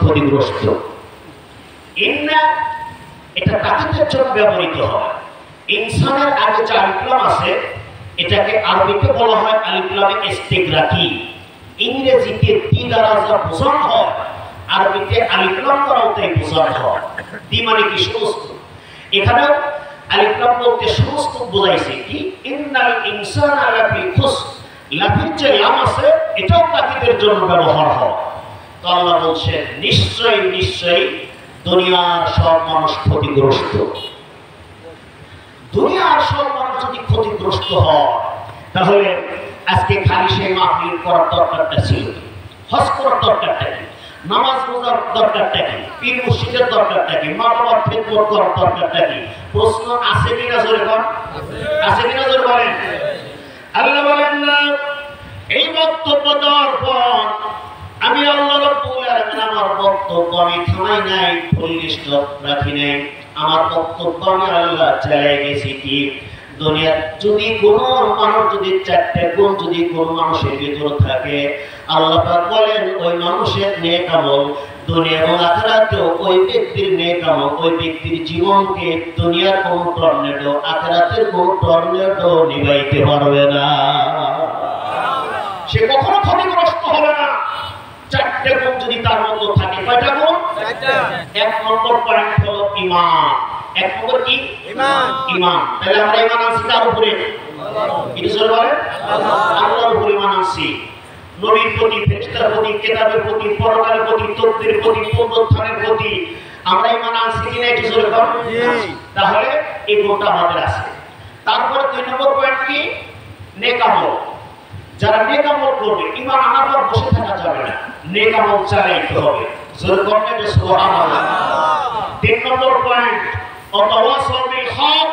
ক্ষতিগ্রস্ত। ইন্না এটা তাকিদের জন্য ব্যবহৃত হয়। ইনসানের আগে যে আলিফলাম আছে এটাকে আরবিতে বলা হয় আলিফলামে ইস্তিগরাকি। ইংরেজিতে তি দ্বারা যা বোঝানো হয় আরবিতে আলিফলাম দ্বারাও তাই বোঝানো হয়। তি মানে কি সমস্ত, এখানে আলিফলাম বলতে সমস্ত বোঝাইছে কি ইন্নাল ইনসানা লাফি খুসর, লাফির যে লাম আছে এটাও তাকিদের জন্য ব্যবহার হয়। তো আল্লাহ বলছেন নিশ্চয়ই নিশ্চয়ই দুনিয়ার সব মানুষ ক্ষতিগ্রস্ত। দুনিয়ার সব মানুষ যদি ক্ষতিগ্রস্ত হয় তাহলে আজকে খালি সেই মাহফিল করার দরকারটা ছিল, হজ করার দরকারটা কি, নামাজ রোজার দরকারটা কি, পীর মুর্শিদের দরকারটা কি, মা বাবার খেদমত করার দরকারটা কি? প্রশ্ন আছে কিনা জোরে বলেন, আছে কিনা জোরে বলেন। আল্লাহ বলেন না এই বক্তব্য দেওয়ার পর আমি আল্লাহ রাব্বুল আলামিন আমার বক্তব্য আমি থামাই নাই, পরিনিষ্ঠ রাখি নাই। আমার বক্তব্য আমি আল্লাহ চালিয়ে গেছি কি দুনিয়া যদি কোনো মানুষ যদি চারটে গুণ যদি কোনো মানুষের ভিতর থাকে আল্লাহ পাক বলেন ওই মানুষের নেক আমল দুনিয়া এবং আখিরাতেও ওই ব্যক্তির নেক আমল ওই ব্যক্তির জীবনকে দুনিয়ার কোনো টর্নেডো আখিরাতের কোনো টর্নেডো নিভাইতে পারবে না। সে কখনো ক্ষতিগ্রস্ত হবে না। চারটে গুণ যদি তার মধ্যে থাকে, কয়টা গুণ? এক নম্বর পয়েন্ট হলো ঈমান। এক নম্বর কি? ঈমান। ঈমান। তাহলে আমরা ঈমান আনছি কার উপরে? এটা জোরে বলেন আল্লাহর উপরে ঈমান আনছি। নবীর প্রতি, ফেরেশতার প্রতি, কিতাবের প্রতি, পরকালের প্রতি, তকদীরের প্রতি, পুনরুত্থানের প্রতি আমরা ঈমান আনছি কিনা এটা জোরে বলেন। তাহলে এই গুণটা আমাদের আছে। তারপরে দুই নম্বর পয়েন্ট কি? নেক আমল। যারা নেক আমল করবে ঈমান আনার পর বসে থাকা যাবে না, নেক আমল চালাইতে হবে। জোরে বলেন সুবহানাল্লাহ। তিন নম্বর পয়েন্ট ওয়াতাওয়াসাউ বিল হক,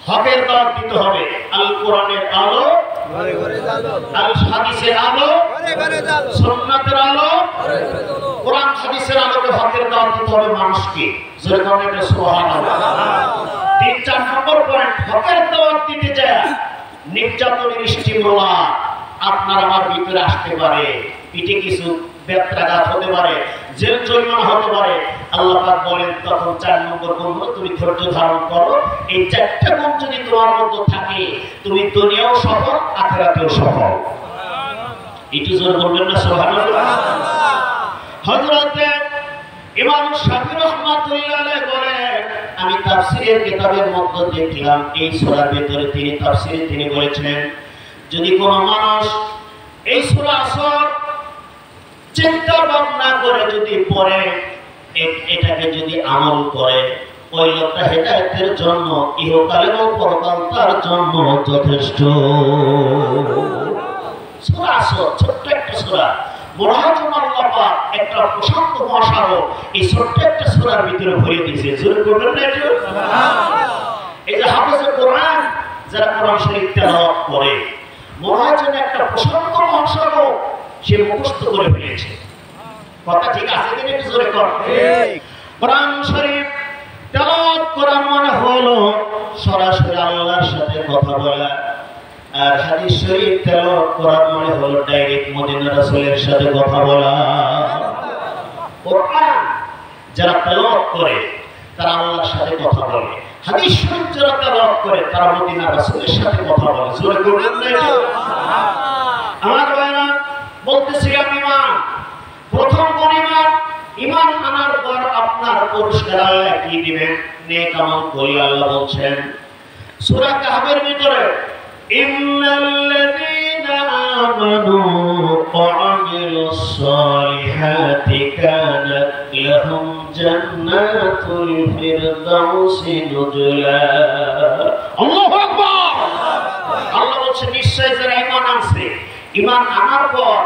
হকের দাওয়াত দিতে হবে। আল কোরআনের আলো ঘরে ঘরে জ্বালো, আল হাদিসের আলো ঘরে ঘরে জ্বালো, সুন্নাতের আলো ঘরে ঘরে জ্বালো। কোরআন হাদিসের আলোকে হকের দাওয়াত দিতে হবে মানুষকে। জোরে বলেন সুবহানাল্লাহ। তিন চার নম্বর পয়েন্ট হকের দাওয়াত দিতে যায় নির্যাতনের স্টিমুলা আপনার আমার ভিতরে আসতে পারে, পিঠে কিছু ব্যত্রাঘাত হতে পারে, জেল জরিমানা হতে পারে। আল্লাহ পাক বলেন তখন চার নম্বর গুণ হলো তুমি ধৈর্য ধারণ করো। এই চারটা গুণ যদি তোমার মধ্যে থাকে তুমি দুনিয়াও সফল আখিরাতেও সফল। একটু জোরে বলবেন না সুবহানাল্লাহ। হযরত ইমাম শাফি রাহমাতুল্লাহ আলাইহি বলেন আমি তাফসীরের কিতাবের মধ্যে দেখলাম এই সূরার ভিতরে তিনি তাফসীরে তিনি বলেছেন যদি কোনো মানুষ এই সূরা আসর চিন্তা ভাবনা করে যদি পড়ে এটাকে যদি আমল করে ওই লোকটা হেদায়েতের জন্য ইহকাল এবং পরকাল তার জন্য যথেষ্ট। সূরা আসর ছোট্ট একটা সূরা, মহাজন আল্লাহ পাক একটা প্রশান্ত মহাসাগর এই ছোট্ট একটা সূরার ভিতরে ভরে দিয়েছে। জোরে বলবেন না একটু সুবহানাল্লাহ। এই যে হাফেজে কোরআন যারা কোরআন শরীফ তেলাওয়াত করে মহাজন একটা প্রশান্ত মহাসাগর সে মুখস্থ করে ফেলেছে। কথা ঠিক আছে কিনা একটু জোরে কর। কোরআন শরীফ তেলাওয়াত করা মানে হলো সরাসরি আল্লাহর সাথে কথা বলা, আর হাদিস শরীফ তেলাওয়াত করা মানে হলো ডাইরেক্ট মদিনা রাসূলের সাথে কথা বলা। কোরআন যারা তেলাওয়াত করে তারা আল্লাহর সাথে কথা বলে, হাদিস শরীফ যারা তেলাওয়াত করে তারা মদিনা রাসূলের সাথে কথা বলে। জোরে বলবেন না একটু সুবহানাল্লাহ। আমার ভাইরা বলতেছিলাম ঈমান, প্রথম কোন ঈমান? ঈমান আনার পর আপনার পুরস্কার আল্লাহ কি দিবেন? নেক আমল করলে আল্লাহ বলছেন সূরা কাহফের ভিতরে ইন্নাল্লাযীনা আমানু ওয়া আমিলুস সালিহাতি কানাত লাহুম জান্নাতুল ফিরদাউসি নুজুলা। আল্লাহু আকবার। আল্লাহ বলছেন নিশ্চয় যারা ঈমান আনছে, ঈমান আনার পর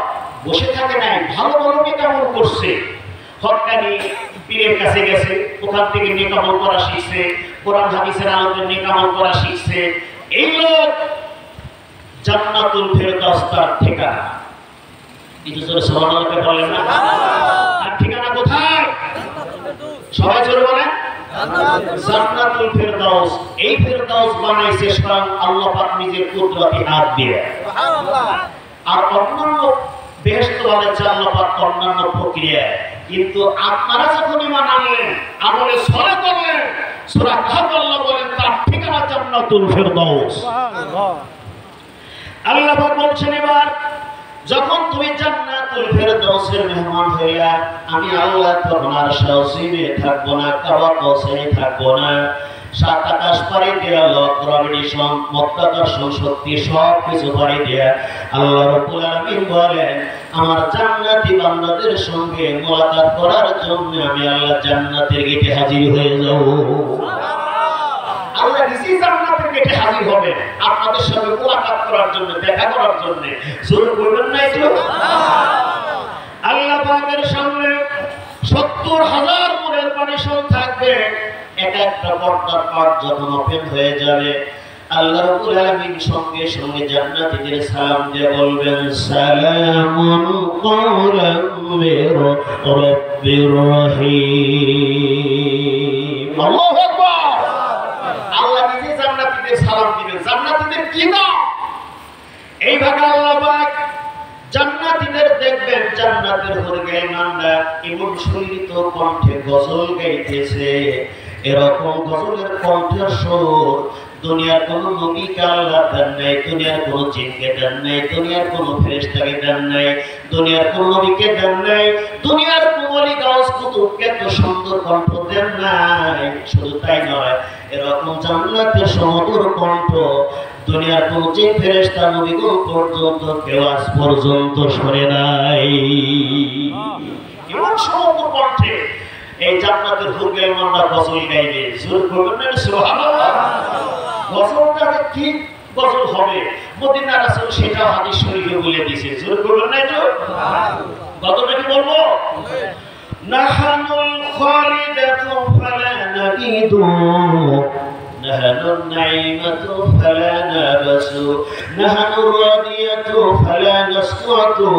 বসে থাকে নাই, ভালো ভালো নেক আমল করছে, হক্কানি পীরের কাছে গেছে, ওখান থেকে নেক আমল করা শিখছে, কোরআন হাদিসের আলোকে নেক আমল করা শিখছে, এই লোক জান্নাতুল ফিরদাউস তার ঠিকানা। এই যে জোরে সুবহানাল্লাহ বলেন না, আর ঠিকানা কোথায়? সবাই জোরে বলেন জান্নাতুল ফিরদাউস। এই ফিরদাউস বানাইছে স্বয়ং আল্লাহ পাক নিজের কুদরতি হাত দিয়ে। সুবহানাল্লাহ। আর অন্যান্য বেহেশত বানাইছে আল্লাহ পাক অন্যান্য প্রক্রিয়ায়, কিন্তু আপনারা যখন ঈমান আনলেন, আমলে সলে করলেন, সূরা কাহফ আল্লাহ বলেন তার ঠিকানা জান্নাতুল ফেরদাউস। আল্লাহ পাক বলছেন এবার যখন তুমি জান্নাতুল ফেরদাউসের মেহমান হইয়া, আমি আল্লাহ তখন আর শাওসিমে থাকবো না, কাবা কৌসারে থাকবো না, সাত আকাশ পাড়ি দেয়া, লক গ্রাভিটেশন, মধ্যাকর্ষণ শক্তি সব কিছু পাড়ি দেয়া আল্লাহ রাব্বুল আলামিন বলেন আমার জান্নাতি বান্দাদের সঙ্গে মোলাকাত করার জন্য আমি আল্লাহ জান্নাতের গেটে হাজির হয়ে যাব। আল্লাহ নিজেই জান্নাতের গেটে হাজির হবেন আপনাদের সঙ্গে মোলাকাত করার জন্য, দেখা করার জন্য। জোর করবেন না একটু? আল্লাহ পাকের সামনে ৭০,০০০ মনের পানিশন থাকবে। এক একটা পর্দার পাট যখন ওপেন হয়ে যাবে, আল্লাহ রাব্বুল আলামিন সঙ্গে সঙ্গে জান্নাতীদের সালাম দিয়ে বলবেন সালামুন কওলাম মির রাব্বির রহিম। আল্লাহু আকবার। আল্লাহ নিজে জান্নাতীদের সালাম দিবেন। জান্নাতীদের কি নাম? এইভাবে আল্লাহ পাক জান্নাতীদের দেখবেন, জান্নাতের হয়ে ইমানদার এমন সুরিত কণ্ঠে গজল গাইতেছে, এরকম গজলের কণ্ঠের সুর দুনিয়ার কোন নবীকে আল্লাহ দেন নাই, দুনিয়ার কোন জিনকে দেন নাই, দুনিয়ার কোন ফেরেশতাকে দেন নাই, দুনিয়ার কোন নবীকে দেন নাই, দুনিয়ার কোন ওলি গাউস কুতুবকে এত সুন্দর কণ্ঠ দেন নাই। শুধু তাই নয়, এরকম জান্নাতের সমুদ্র কণ্ঠ দুনিয়ার কোন জিন ফেরেশতা নবীগণ পর্যন্ত কেউ আজ পর্যন্ত শোনে নাই। এমন সমুদ্র কণ্ঠে এই জান্নাতের হুরগে ইমানদার গজল গাইবে। জোর করবেন না সুবহানাল্লাহ? গজলটা কি গজল হবে? মদিনা রাসূল সেটা হাদিস শরীফে বলে দিয়েছে। জোর করবেন না একটু? গজলটা কি বলবো? নাহানুল খালিদাতু ফালা নাবিদু, নাহানুন নাইমাতু ফালা নাবাসু, নাহানুর রাদিয়াতু ফালা নাসকাতু,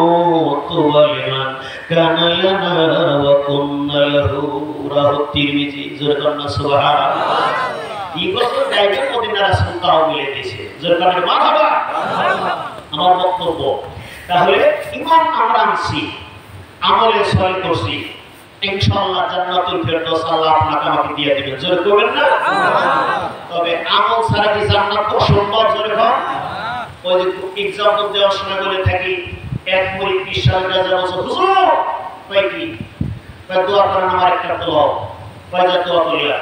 তুওয়ালিমান কানা লানা ওয়া কুন্না লাহু। রাহু তিরমিজি। জোরে কন্না সুবহানাল্লাহ। এই গজল গাইবে মদিনা রাসূল তাও বলে দিয়েছে। জোরে কন্না মারহাবা। আমার বক্তব্য তাহলে ঈমান আমরা আনছি, আমলে সওয়াল করছি, ইনশাআল্লাহ জান্নাতুল ফেরদৌস আল্লাহ আপনাকে আমাকে দিয়ে দিবেন। জোরে করবেন না? তবে আমল ছাড়া কি জান্নাত সম্ভব? জোরে বল। ওই যে एग्जांपल দেওয়ার সময় বলে থাকি, এক মুরিদ বিশ্বাস রাজা বলছে হুজুর কই কি কই দোয়া করেন আমার একটা দোয়া। কই যা দোয়া করলা?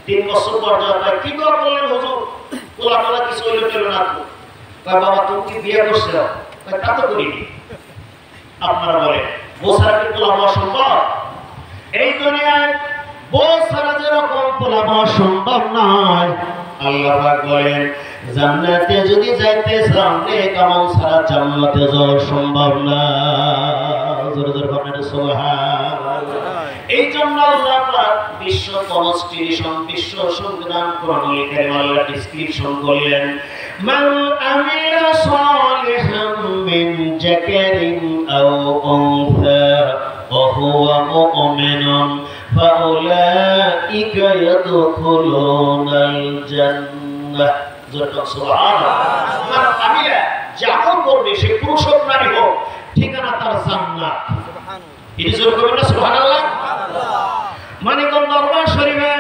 3 বছর পর দোয়া কই কি দোয়া করলেন হুজুর? দোয়া করা কিছু হইলো কেন না? কই বাবা তুমি কি বিয়ে করছো? কই তা তো করিনি। আপনারা বলেন বোসারা কি দোয়া হওয়া সম্ভব? এই দুনিয়ায় বউ ছাড়া যেরকম পোলাবো সম্ভব নয়, আল্লাহ পাক বলেন জান্নাতে যদি যাইতে চাও নেক আমল ছাড়া জান্নাতে যাওয়া সম্ভব না। জোরে জোরে বলেন সুবহানাল্লাহ। এই জন্য আল্লাহ পাক বিশ্ব কনস্টিটিউশন, বিশ্ব সংবিধান কোরআনুল কারীম আল্লাহ ডেসক্রিপশন করলেন মান আমিলা সালিহান মিন যাকারিন আও উনসা وهو مؤمن فأولئك يدخلون الجنة। سبحان الله। আমিলা যাপন করবে সে পুরুষ হোক নারী হোক, ঠিকানা তার জান্নাত। এটা জোর করবেন না সুবহানাল্লাহ? মানিকগঞ্জ দরবার শরীফে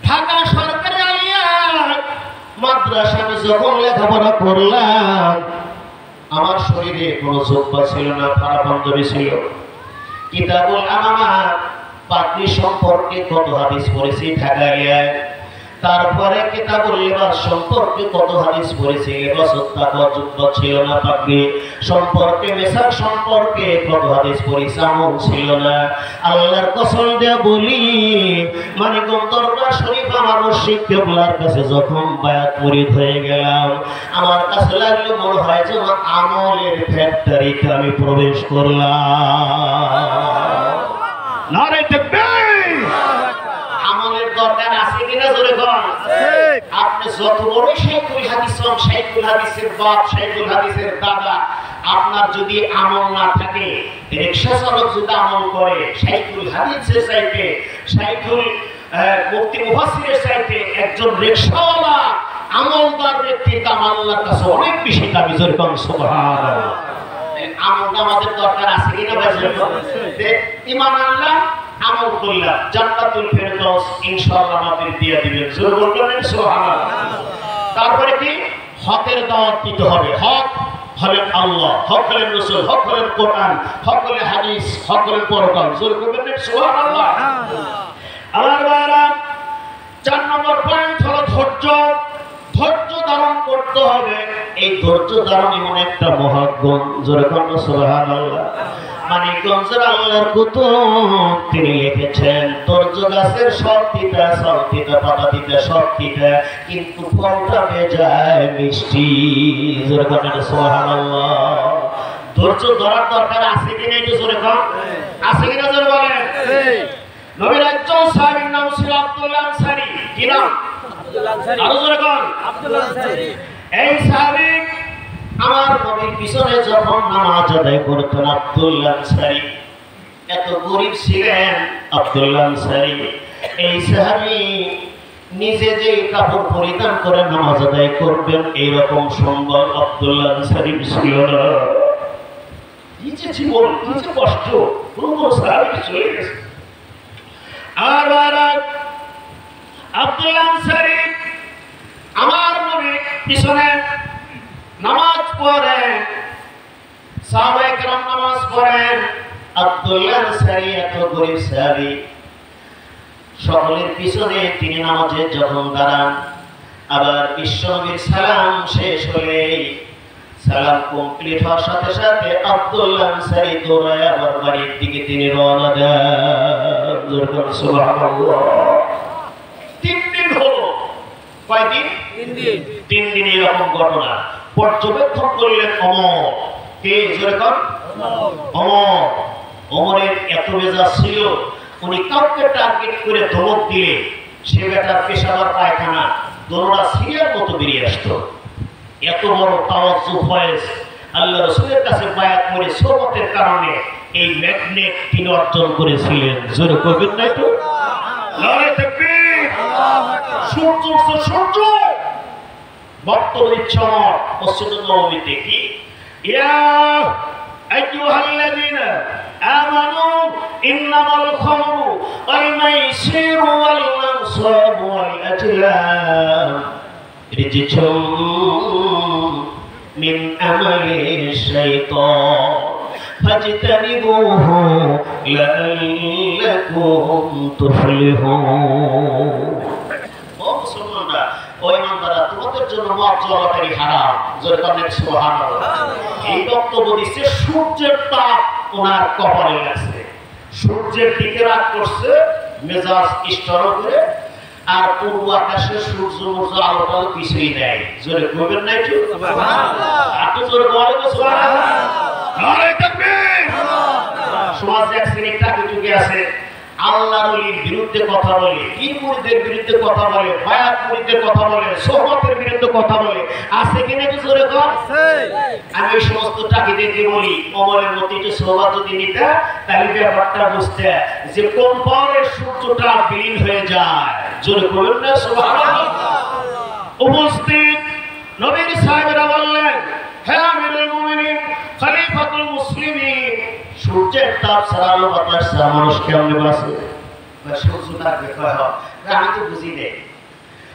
ঢাকা সরকারি আলিয়া মাদ্রাসায় যখন লেখাপড়া করলাম, আমার শরীরে কোনো জুব্বা ছিল না, ফাড়া পাঞ্জাবি ছিল। কিতাবুল আমামাত পাগড়ি সম্পর্কে কত হাদিস পড়েছি ঢাকায়। তারপরে কিতাবুল লিবাস সম্পর্কে কত হাদিস পড়েছি। লিবাস তাকওয়া জুব্বা ছিল না, পাগড়ি সম্পর্কে, মেসাক সম্পর্কে কত হাদিস পড়েছি, আমল ছিল না। আল্লাহর কসম দিয়ে বলি, মানিকগঞ্জ দরবার শরীফ আমার মুর্শিদ কিবলার কাছে যখন বায়াত মুরিদ হয়ে গেলাম, আমার কাছে লাগলো মনে হয় যে আমলের ফ্যাক্টরিতে আমি প্রবেশ করলাম। নারে তাকবীর। আমলের দরকার আছে কিনা জোরে বল। আপনি যত বড় শাইখুল হাদিস হন, শাইখুল হাদিসের বাপ, শাইখুল হাদিসের দাদা, আপনার যদি আমল না থাকে, রিকশা চালক যদি আমল করে, শাইখুল হাদিসের চাইতে, শাইখুল মুফতি মুফাসসিরের চাইতে একজন রিকশাওয়ালা আমলদার ব্যক্তির দাম আল্লাহর কাছে অনেক বেশি দামি। জোরে বল সুবহানাল্লাহ। আমল আমাদের দরকার আছে কিনা ভাইজান? ঈমান আনলাম, আমল করলাম, জান্নাতুল ফেরদৌস ইনশাআল্লাহ আমাদের দিয়ে দিবেন। জোরে বলবেন সুবহানাল্লাহ। তারপরে কি? হকের দাওয়াত দিতে হবে। হক হলেন আল্লাহ, হক হলেন রাসূল, হক হলেন কোরআন, হক হলেন হাদিস, হক হলেন পরকাল। জোরে বলবেন সুবহানাল্লাহ। আমার ভাইরা, 4 নম্বর পয়েন্ট হলো ধৈর্য। ধৈর্য ধারণ করতে হবে। এই ধৈর্য ধারণ এমন একটা মহাগুণ। জোরে বলুন সুবহানাল্লাহ। মানিকগঞ্জের আল্লাহর কুতুব তিনি লিখেছেন, ধৈর্য গাছের সব তিতা, সব তিতা, পাতা তিতা, সব তিতা, কিন্তু ফলটা বেজায় মিষ্টি। জোরে বলুন সুবহানাল্লাহ। ধৈর্য ধরার দরকার আছে কিনা একটু জোরে বল। আছে কিনা জোরে বলেন। নবীর একজন সাহাবীর নাম ছিল আব্দুল্লাহ আনসারী। কি নাম? আব্দুল্লাহ আনসারী। আরো জোরে বল। আব্দুল্লাহ আনসারী। এই সাহাবী আমার নবীর পিছনে যখন নামাজ আদায় করতেন, আব্দুল্লাহ আনসারী এত গরীব ছিলেন। আব্দুল্লাহ আনসারী এই সাহাবী নিজে যে কাপড় পরিধান করে নামাজ আদায় করবেন এইরকম সম্ভব আব্দুল্লাহ আনসারী ছিল না। নিচে জীবন, নিচে কষ্ট, কোন সাহাবী চলে গেছে। আর আব্দুল্লাহ আনসারী আমার নবীর পিছনে নামাজ পড়েন, সাহাবায়ে কেরাম নামাজ পড়েন। আব্দুল্লাহ আনসারী এত গরীব সাহাবী, সকলের পিছনে তিনি নামাজে যখন দাঁড়ান, আবার বিশ্বনবীর সালাম শেষ হলে সালাম কমপ্লিট হওয়ার সাথে সাথে আব্দুল্লাহ আনসারী দৌড়ায় আবার বাড়ির দিকে তিনি রওনা দেন। সুবহানাল্লাহ। 3 দিন হলো। কয়দিন? 3 দিন। 3 দিন এরকম ঘটনা পর্যবেক্ষণ করলেন ওমর। কে? জোরে কর। ওমর। ওমরের এত মেজাজ ছিল, উনি কাউকে টার্গেট করে ধমক দিলে সে বেটার পেশাবার পায়খানা দোনোটা সিরিয়ার মতো বেরিয়ে আসতো। এত বড় তাওয়াজ্জুহ ফয়েজ আল্লাহ রাসূলের কাছে বায়াত করে সোহবতের কারণে এই ম্যাগনেট তিনি অর্জন করেছিলেন। জোরে কইবেন না একটু? নারে তাকবীর। আল্লাহু আকবার। সূর্য সূর্য বর্তমান চমক মসজিদুল নববীতে কি? ইয়া আইয়ুহাল্লাযীনা আমানু ইন্নামাল খামরু ওয়াল মাইসিরু ওয়াল আনসাবু ওয়াল আজলাম রিজসুম মিন আমালিশ শাইতান ফাজতানিবুহু লাআল্লাকুম তুফলিহুন। ও মুসলমানরা, ও ইমানদাররা, তোমাদের জন্য মদ জলাকারী হারাম। জোরে বলেন সুবহানাল্লাহ। এই বক্তব্য দিচ্ছে সূর্যের তাপ ওনার কপালে লাগছে, সূর্যের দিকে রাগ করছে, মেজাজ স্টল করে, আর পূর্ব আকাশে সূর্য মূর্য আলোটা কিছুই নেই। জোরে কইবেন না একটু? সুবহানাল্লাহ। এত জোরে বলেন সুবহানাল্লাহ। নারে তাকবীর। সমাজে এক শ্রেণীর টাকি আছে, আল্লাহর ওলির বিরুদ্ধে কথা বলে, পীর মুরিদের বিরুদ্ধে কথা বলে, বায়াত মুরিদের কথা বলে, সোহবতের বিরুদ্ধে কথা বলে। আছে কিনা একটু জোরে কর। আমি ওই সমস্ত টাকিদেরকে বলি, ওমরের মতো একটু সোহবত যদি নিতে, তাহলে ব্যাপারটা বুঝতে যে কোন পাওয়ারের সূর্যটা বিলীন হয়ে যায়। জোরে বলুন না সুবহানাল্লাহ। উপস্থিত নবীর সাহাবীরা বললেন, হে আমিরুল মুমিনিন, খলিফাতুল মুসলিমিন, সূর্যের তাপ ছাড়া আলো বাতাস ছাড়া মানুষ কেমনে বাঁচে? সূর্য থাকবে কয় হয়, আমি তো বুঝি নেই।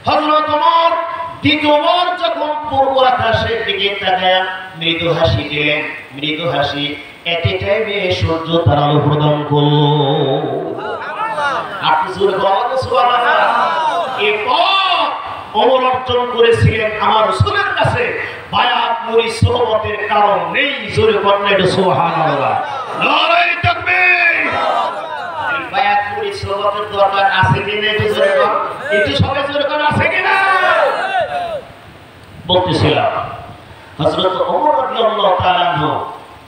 হযরত ওমর দ্বিতীয়বার যখন পূর্ব আকাশের দিকে তাকায় মৃদু হাসি দিলেন, মৃদু হাসি এতে টাইমে সূর্য তার আলো প্রদান করলো। আপনি জোরে বলেন সুবহানাল্লাহ। এরপর ওমর অর্জন করেছিলেন আমার রাসূলের কাছে বায়াত মুরি সোহবতের কারণ নেই। জোরে বলেন এটা সুবহানাল্লাহ। নারে তাকবীর। এই বায়াত মুরি সোহবতের দরকার আছে কিনা একটু জোরে বল। একটু সবাই জোরে বলেন আছে কিনা? বলতেছিলাম হযরত ওমর রাদিয়াল্লাহু তাআলা আনহু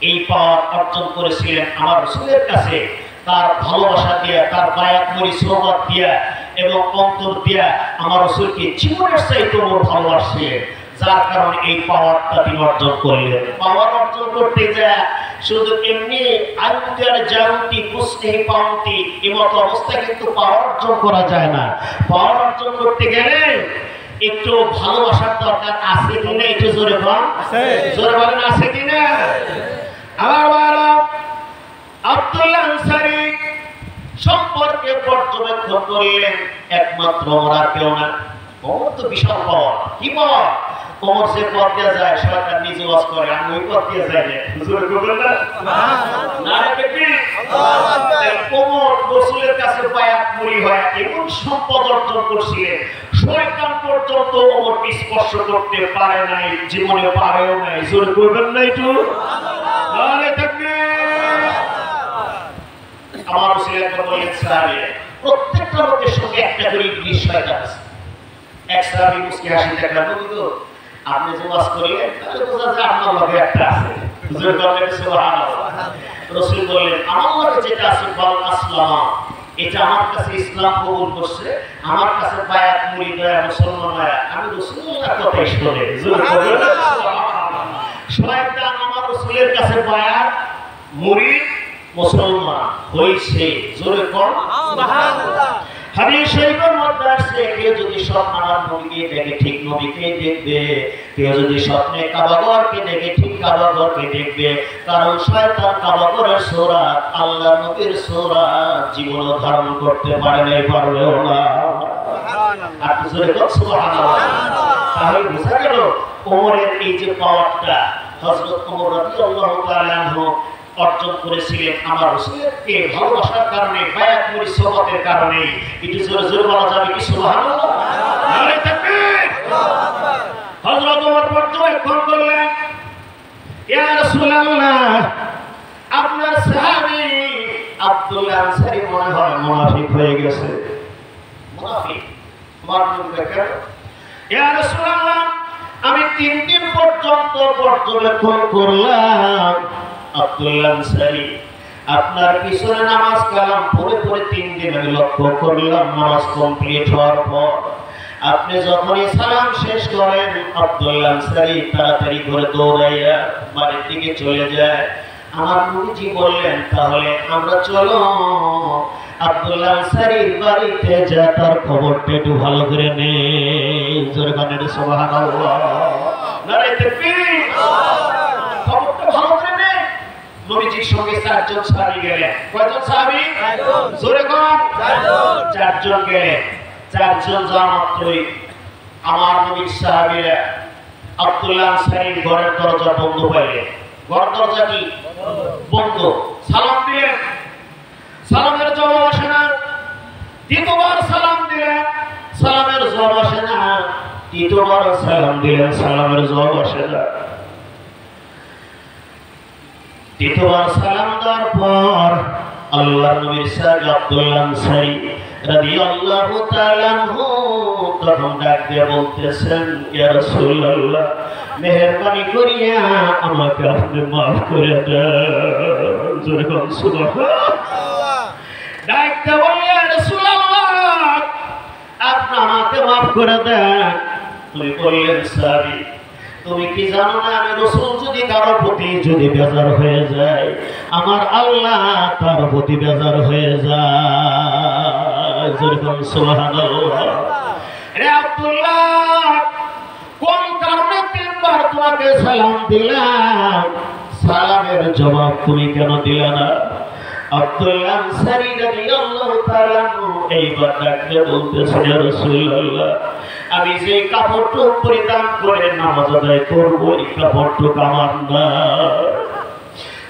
এই পাওয়ার অর্জন করেছিলেন আমার রাসূলের কাছে তার ভালোবাসা দিয়ে, তার বায়াত মুরি সোহবত দিয়ে এবং অন্তর দিয়ে আমার রাসূলকে জীবনের চাইতে ওমর ভালোবাসছিলেন, যার কারণে এই পাওয়ারটা তিনি অর্জন করলেন। পাওয়ার অর্জন করতে যায় শুধু এমনি আলুদের জাউতি কুস্তি পাউতি এমত অবস্থায় কিন্তু পাওয়ার অর্জন করা যায় না। পাওয়ার অর্জন করতে গেলে একটু ভালোবাসার দরকার আছে কিনা একটু জোরে বলেন। জোরে বলেন আছে কিনা? আমার বাবা আব্দুল্লাহ আনসারী সম্পর্কে পর্যবেক্ষণ করলেন, একমাত্র ওরা কেউ না। ওমর তো বিশাল পাওয়ার, কি পাওয়ার? ওমর সে পথ দিয়ে যায়, সরকার নিজে ওয়াজ করে, আমি ওই পথ দিয়ে যাই না। হুজুর বলবেন না? নারে তাকবীর! ওমর রাসূলের কাছে বায়াত মুড়ি হয় এমন সম্পদ অর্জন করছিলেন, শয়তান পর্যন্ত ওমরকে স্পর্শ করতে পারে নাই, জীবনে পারেও নাই। জোরে বলবেন না একটু? নারে তাকবীর! আমার রাসূল একবার বললেন, সাহাবী, প্রত্যেকটা লোকের সঙ্গে একটা করে ইবলিস শয়তান আছে। এক সাহাবী মুস্কি হাসি দেখলেন, নবী গো, আপনি যে ওয়াজ করলেন তাহলে বোঝা যায় আপনার লগে একটা আছে। হুজুর বললেন, সুবহানাল্লাহ। রাসূল বললেন, আমার লগে যেটা আছে বল আসলামা, এটা আমার কাছে ইসলাম কবুল করছে, আমার কাছে বায়াত মুড়ি দেয়া মুসলমান হয়, আমি রাসূলুল্লাহর কথাই শুনে। হুজুর বললেন, সুবহানাল্লাহ। শয়তান আমার রাসূলের কাছে বায়াত মুড়ি মুসলমান হইছে। জোরে কোন সুবহানাল্লাহ। হাদিস শরীফের মধ্যে আছে, কেউ যদি স্বপ্নে আমার নবীকে দেখে ঠিক নবীকে দেখবে, কেউ যদি স্বপ্নে কাবাঘরকে দেখে ঠিক কাবাঘরকে দেখবে। কারণ শয়তান কাবাঘরের সূরাত আল্লাহ নবীর সূরাত জীবনে ধারণ করতে পারে নাই, পারবেও না। সুবহানাল্লাহ। আর জোরে কোন সুবহানাল্লাহ। তাহলে বুঝা গেল ওমরের এই যে পাওয়ারটা হযরত ওমর রাদিয়াল্লাহু তাআলা আনহু অর্জন করেছিলেন আমার রাসূলকে ভালোবাসার কারণে, বায়াত মুড়ি সোহবতের কারণে। একটু জোরে জোরে বলা যাবে কি সুবহানাল্লাহ? নারে তাকবীর! আল্লাহু আকবার। হযরত ওমর পর্যবেক্ষণ করলেন, ইয়া রাসূলুল্লাহ, আপনার সাহাবী আব্দুল্লাহ আনসারী মনে হয় মুনাফিক হয়ে গেছে। মুনাফিক মানে দেখেন, ইয়া রাসূলুল্লাহ, আমি 3 দিন পর্যন্ত পর্যবেক্ষণ করলাম আব্দুল্লাহ আনসারী আপনার পিছনে নামাজ কালাম পড়ে পড়ে 3 দিন আমি লক্ষ্য করলাম। নামাজ কমপ্লিট হওয়ার পর আপনি যখনই সালাম শেষ করেন, আব্দুল্লাহ আনসারী তাড়াতাড়ি করে দৌড়াইয়া বাড়ির দিকে চলে যায়। আমার নবীজি বললেন, তাহলে আমরা চলো আব্দুল্লাহ আনসারীর বাড়িতে যা তার খবরটা একটু ভালো করে নেই। জোরে বলেন সুবহানাল্লাহ। নারে তাকবীর! খবরটা ভালো করে নেই। নবীজির সঙ্গে 4 জন সাহাবী গেলেন। কয়জন সাহাবী? 4 জন। জোরে কোন? 4 জন গেলেন। 4 জন যাওয়া মাত্রই আমার নবীর সাহাবীরা আব্দুল্লাহ আনসারীর ঘরের দরজা বন্ধ পাইলেন। ঘরের দরজা কি বন্ধ? সালাম দিলেন, সালামের জবাব আসে না। দ্বিতীয়বার সালাম দিলেন, সালামের জবাব আসে না। তৃতীয়বার সালাম দিলেন, সালামের জবাব আসে না। তৃতীয়বার সালাম দেওয়ার পর আল্লাহর নবীর সাহাবী আব্দুল্লাহ আনসারী রাদিয়াল্লাহু তাআলা আনহু তখন ডাক দিয়ে বলতেছেন, ইয়া রাসূলুল্লাহ, মেহেরবানি করিয়া আমাকে আপনি মাফ করে দেন। জোরে বলুন সুবহানাল্লাহ। ডাক দিয়ে বললেন, ইয়া রাসূলুল্লাহ, আপনি আমাকে মাফ করে দেন। তুমি বললেন, সাহাবী, তুমি কি জানো না, আমি রাসূল যদি কারো প্রতি যদি বেজার হয়ে যায়, আমার আল্লাহ তার প্রতি বেজার হয়ে যায়। জোরে বলুন সুবহানাল্লাহ। রে আব্দুল্লাহ, কোন কারণে 3 বার তোমাকে সালাম দিলাম, সালামের জবাব তুমি কেন দিলে না? আব্দুল্লাহ আনসারী রাদিয়াল্লাহু তাআলা এইবার ডাকতে বলতেছেন, ইয়া রাসূলুল্লাহ, আমি যে কাপড়টুকু পরিধান করে নামাজ আদায় করব, এই কাপড়টুকু আমার না।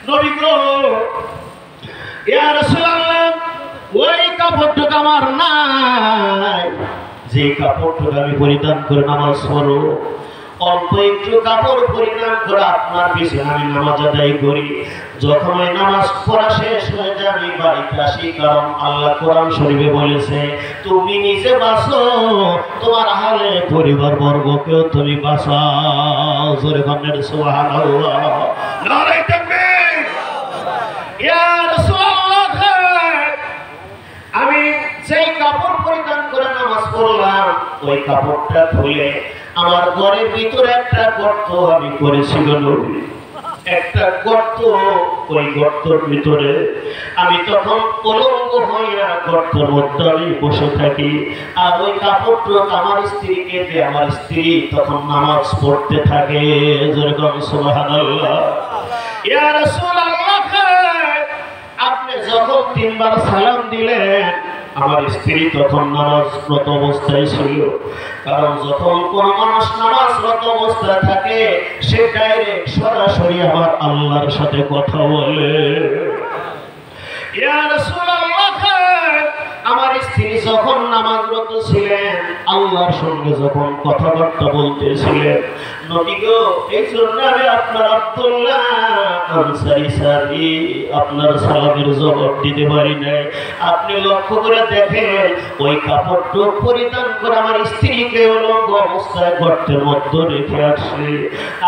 নবী গো, ইয়া রাসূলুল্লাহ, ওই কাপড়টুকু আমার নাই। যে কাপড়টুকু আমি পরিধান করে নামাজ পড়ব, অল্প একটু কাপড় পরিধান করে আপনার পিছনে আমি নামাজ আদায় করি। যখন ওই নামাজ পড়া শেষ হয়ে যায় আমি বাড়িতে আসি, কারণ আল্লাহ কোরআন শরীফে বলেছে, তুমি নিজে বাঁচো, তোমার আহলে পরিবার বর্গকেও তুমি বাঁচাও। জোরে বলেন সুবহানাল্লাহ। নারে তাকবীর! ইয়া রাসূলুল্লাহ, আমি যেই কাপড় পরিধান করে নামাজ পড়লাম, ওই কাপড়টা খুলে আমার ঘরের ভিতরে একটা গর্ত আমি করেছিল নবী, একটা গর্ত। ওই গর্তের ভিতরে আমি তখন উলঙ্গ হইয়া গর্তের মধ্যে আমি বসে থাকি। আর ওই কাপড়টা আমার স্ত্রীকে দিয়ে আমার স্ত্রী তখন নামাজ পড়তে থাকে। যেরকম সুবহানাল্লাহ। ইয়া রাসূলুল্লাহ, আপনি যখন 3 বার সালাম দিলেন, আমার স্ত্রী তখন নামাজরত অবস্থায় ছিল। কারণ যখন কোন মানুষ নামাজরত অবস্থায় থাকে, সে ডাইরেক্ট সরাসরি আমার আল্লাহর সাথে কথা বলে। ইয়া রাসূলুল্লাহ, আমার স্ত্রী যখন নামাজরত ছিলেন, আল্লাহর সঙ্গে যখন কথাবার্তা বলতেছিলেন, নবী গো, এই জন্য আমি আপনার আব্দুল্লাহ আনসারী সাহাবী আপনার সালামের জবাব দিতে পারি নাই। আপনি লক্ষ্য করে দেখেন, ওই কাপড়টা পরিধান করে আমার স্ত্রীকে উলঙ্গ অবস্থায় গর্তের মধ্যে রেখে আসছে,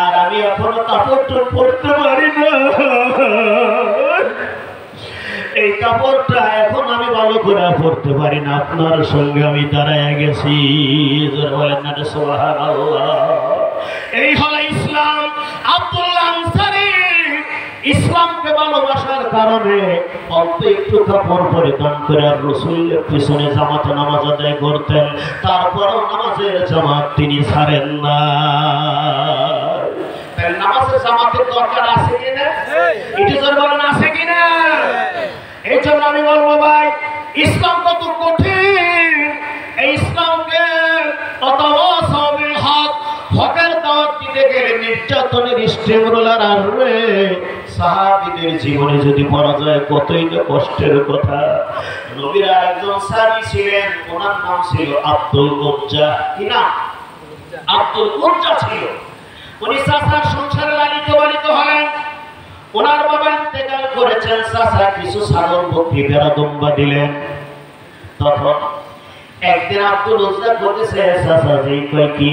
আর আমি এখনো কাপড়টা পরতে পারি না। এই কাপড়টা এখন আমি ভালো করে পড়তে পারি না, আপনার সঙ্গে আমি দাঁড়ায় গেছি। বলেন না সুবহানাল্লাহ। এই হলো ইসলাম। আব্দুল্লাহ আনসারী ইসলামকে ভালোবাসার কারণে অল্প একটু কাপড় পরিধান করে আর রাসূলের পিছনে জামাতে নামাজ আদায় করতেন। তারপরও নামাজের জামাত তিনি ছাড়েন না। তাই নামাজের জামাতের দরকার আছে কিনা? এটি জোরে বলেন, আছে কিনা? এই জন্য আমি বলবো ভাই, ইসলাম কত কঠিন। এই ইসলামকে হকের দাওয়াত দিতে গেলে নির্যাতনের স্টেম রোলার আসবে। সাহাবীদের জীবনে যদি পড়া যায় কতই না কষ্টের কথা। নবীর একজন সাহাবী ছিলেন, ওনার নাম ছিল আব্দুল উজ্জা। কি নাম? আব্দুল উজ্জা ছিল। উনি চাচার সংসারে লালিত পালিত হলেন। ওনার বাবা ইন্তেকাল করেছেন, চাচা কিছু ছাগল বকরি ভেড়া দুম্বা দিলেন। তখন একদিন আব্দুল উজ্জা বলতেছে, চাচা জি কয় কি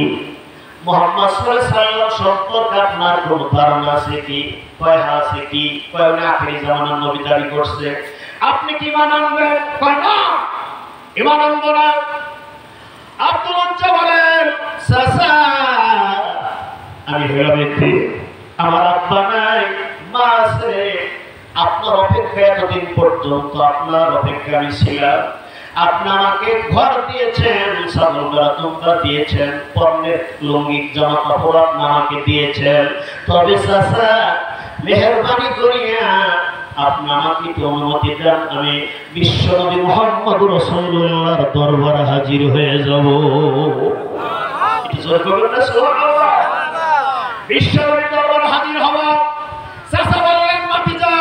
মুহাম্মদ সাল্লাল্লাহু আলাইহি ওয়াসাল্লাম সম্পর্কে আপনার কোনো ধারণা আছে কি? কয় আছে কি? কয় না, আখিরি জামানার নবী দাবি করছে, আপনি কি ঈমান আনবেন? কয় না, ঈমান আনবো না। আব্দুল উজ্জা বলেন, চাচা আমি হলাম ব্যক্তি, আমার আব্বা নাই, মা আছে, আপনার অপেক্ষা এতদিন পর্যন্ত আপনার অপেক্ষা আমি ছিলাম। আপনি আমাকে ঘর দিয়েছেন, ছাগল ভেড়া দুম্বা দিয়েছেন, পণ্যের লুঙ্গি জামা কাপড় আপনি আমাকে দিয়েছেন। তবে চাচা মেহেরবানি করিয়া আপনি আমাকে একটু অনুমতি দেন, আমি বিশ্বনবী মুহাম্মদ রাসূলুল্লাহর দরবারে হাজির হয়ে যাব। বিশ্বনবীর দরবারে হাজির হব। চাচা বললেন, ভাতিজা,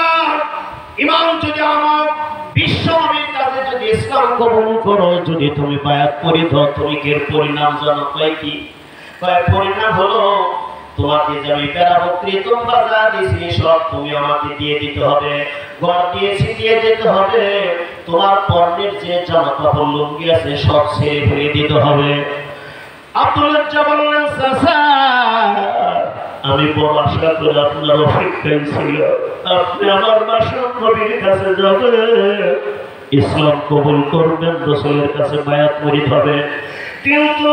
ইমাম যদি আমার বিশ্বনবীর কাছে যদি ইসলাম কবুল করো, যদি তুমি বায়াত করে দাও, তুমি এর পরিণাম জানো? কয় কি? কয় পরিণাম হলো তোমাকে যে আমি ভেড়া বকরি দুম্বা যা দিয়েছি সব তুমি আমাকে দিয়ে দিতে হবে, ঘর দিয়েছি দিয়ে যেতে হবে, তোমার পণ্যের যে জামা কাপড় লুঙ্গি আছে সব ছেড়ে ফেলে দিতে হবে। আব্দুল উজ্জা বললেন, চাচা আমি বড় আশা করে আপনার অপেক্ষায় ছিল, আপনি আমার বাসন নবীর কাছে যাবেন, ইসলাম কবুল করবেন, রাসূলের কাছে বায়াত করিতে হবে, কিন্তু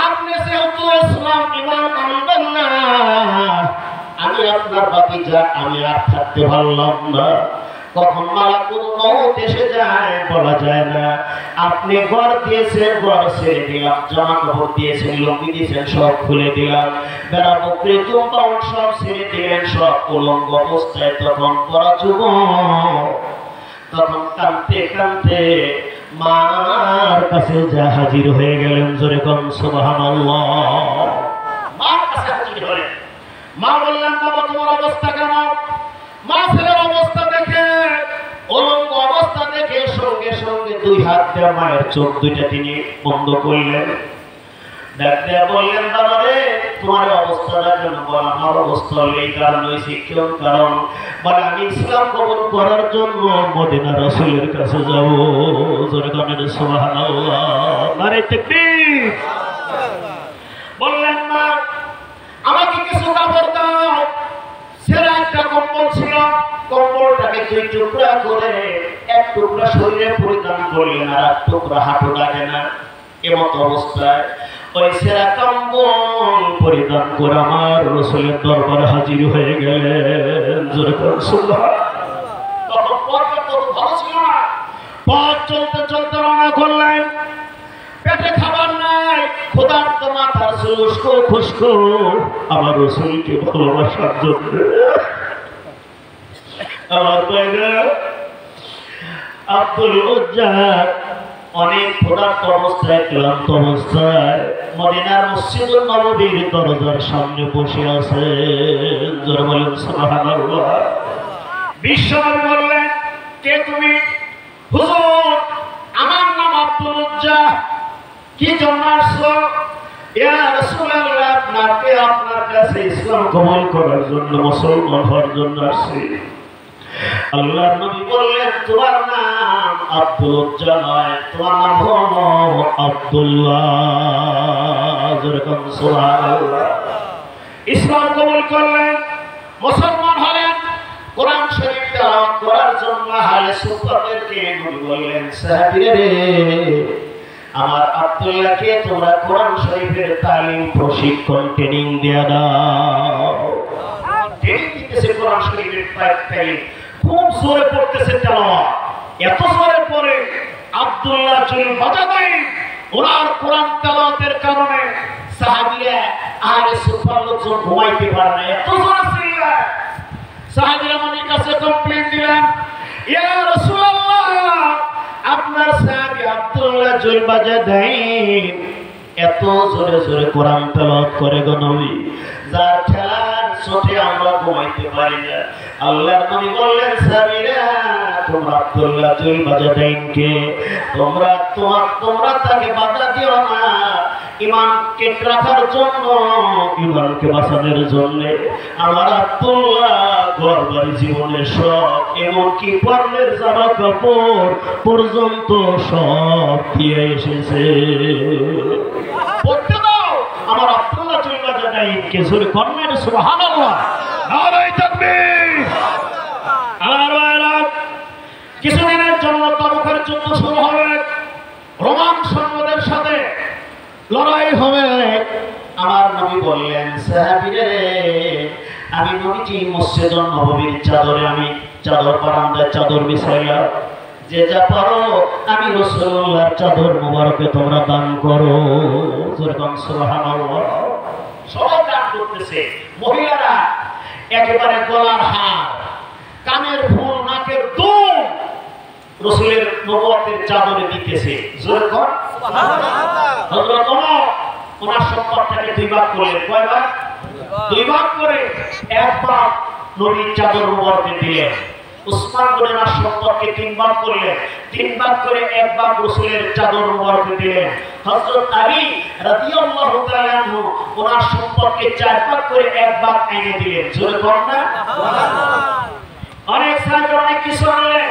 আপনি যেহেতু ইসলাম ঈমান আনবেন না, আমি আপনার ভাতিজা, আমি আর থাকতে পারলাম না। কখন মালাকুল মউত এসে যায় বলা যায় না। আপনি ঘর দিয়েছেন, ঘর ছেড়ে দিলাম, জামা কাপড় দিয়েছেন, লুঙ্গি দিয়েছেন, সব খুলে দিলাম, ভেড়া বকরি দুম্বা সব ছেড়ে দিলেন, সব উলঙ্গ অবস্থায় তখন পরা যুবক তখন কাঁদতে কাঁদতে মার কাছে যা হাজির হয়ে গেলেন। জোরে কোন সুবহানাল্লাহ। মার কাছে হাজির হলেন। মা বললেন, বাবা তোমার অবস্থা কেমন? মা ছেলের অবস্থা দেখে, উলঙ্গ অবস্থা দেখে সঙ্গে সঙ্গে দুই হাত দিয়ে মায়ের চোখ দুইটা তিনি বন্ধ করলেন। ডাকতে বললেন, বাবা রে তোমার অবস্থাটা কেন? বল আমার অবস্থা হলো এই কারণ হয়েছে। কেউ কারণ? বলে আমি ইসলাম কবুল করার জন্য মদিনা রাসূলের কাছে যাব। জোরে বলেন সুবহানাল্লাহ, নারে তাকবীর। বললেন, মা আমাকে কিছু কাপড় দাও। ছেঁড়া একটা কম্বল ছিল, কম্বলটাকে দুই টুকরা করে এক টুকরা শরীরে পরিধান করলেন, আর এক টুকরা হাঁটু লাগে না। এমত অবস্থায় ওই ছেঁড়া কম্বল পরিধান করে আমার রাসূলের দরবারে হাজির হয়ে গেলেন। জোরে বলেন সুবহানাল্লাহ। তখন পথটা তো ভালো ছিল না। পথ চলতে চলতে রওনা করলেন। পেটে খাবার নাই, ক্ষুধার্ত মাথার চুল খুশকো আমার রাসূলকে ভালোবাসার জন্য আমার বাইরে আব্দুল উজ্জা অনেক ক্ষুধার্ত অবস্থায়, ক্লান্ত অবস্থায় মদিনার মসজিদুল নববীর দরজার সামনে বসে আছে। জোরে বলেন সুবহানাল্লাহ। বিশ্বনবী বললেন, কে তুমি? হুজুর, আমার নাম আব্দুল উজ্জা। কি জন্য আসছো? ইয়া রাসূলুল্লাহ, আপনার কাছে ইসলাম কবুল করার জন্য, মুসলমান হওয়ার জন্য আসছি। আল্লাহর নবী বললেন, তোমার নাম আব্দুল উজ্জা নয়, তোমার নাম হলো আব্দুল্লাহ। যেরকম সুবহানাল্লাহ। ইসলাম কবুল করলেন, মুসলমান হলেন, কোরআন শরীফ তেলাওয়াত করার জন্য আহলে সুফাদেরকে নবী বললেন, সাহাবীরা রে, আমার আব্দুল্লাহকে তোমরা কোরআন শরীফের তালিম, প্রশিক্ষণ, ট্রেনিং দিয়ে দাও। ট্রেনিং দিতেছে কোরআন শরীফের তালিম, খুব জোরে পড়তেছে তেলাওয়াত। এত জোরে পড়ে আব্দুল্লাহ চুল বাজাবেন। ওনার কোরআন তেলাওয়াতের কারণে সাহাবীরা আহলে সুফার লোকজন ঘুমাইতে পারে না, এত জোরে ছিল। সাহাবীরা নবীর কাছে কমপ্লেইন দিলেন, ইয়া রাসূলুল্লাহ, আপনার সাহাবী আব্দুল্লাহ চুল বাজা দেন, এত জোরে জোরে কোরআন তেলাওয়াত করে গো নবী, যার ঠেলার চোটে আমরা ঘুমাইতে পারি না। আল্লাহর নবী বললেন, সাহাবীরা, তোমরা আব্দুল্লাহ চুল বাজা দেনকে তোমরা তাকে বাধা দিও না। ঈমান কেটে রাখার জন্য, ঈমানকে বাঁচানোর জন্য আমার আব্দুল্লাহ ঘরবাড়ি, জীবনের সব, এমনকি পরনের জামা কাপড় পর্যন্ত সব দিয়ে এসেছে। পড়তে দাও আমার আব্দুল্লাহ চুল বাজা দেনকে। জোরে কন্যা সুবহানাল্লাহ, নারায়ে তাকবীর। আর কিছুদিনের জন্য তাবুকের যুদ্ধ শুরু হবে, রোমান সৈন্যদের সাথে লড়াই হবে। আমার নবী বললেন, সাহাবীরা, আমি নবীজি মসজিদুল নববীর চাদরে, আমি চাদর বারান্দায় চাদর বিছাইলাম, যে যা পারো আমি রাসূলুল্লাহর চাদর মুবারকে তোমরা দান করো। যেরকম সুবহানাল্লাহ। সবাই দান করতেছে। মহিলারা একেবারে গলার হার, কানের ফুল, নাকের দুল রাসূলের নবুয়তের চাদরে দিতেছে। জোরে কর সুবহানাল্লাহ। হযরত ওমর ওনার সম্পদটাকে দুই ভাগ করলেন। কয় ভাগ? দুই ভাগ করে এক ভাগ নবীর চাদর মুবারকে দিলেন। উসমান গনির সম্পদকে তিন ভাগ করলেন, তিন ভাগ করে এক ভাগ রাসূলের চাদর মুবারকে দিলেন। হযরত আলী রাদিয়াল্লাহু তাআলা আনহু ওনার সম্পদকে চার ভাগ করে এক ভাগ এনে দিলেন। জোরে কর না সুবহানাল্লাহ। অনেক সাহাবী অনেক কিছু আনলেন।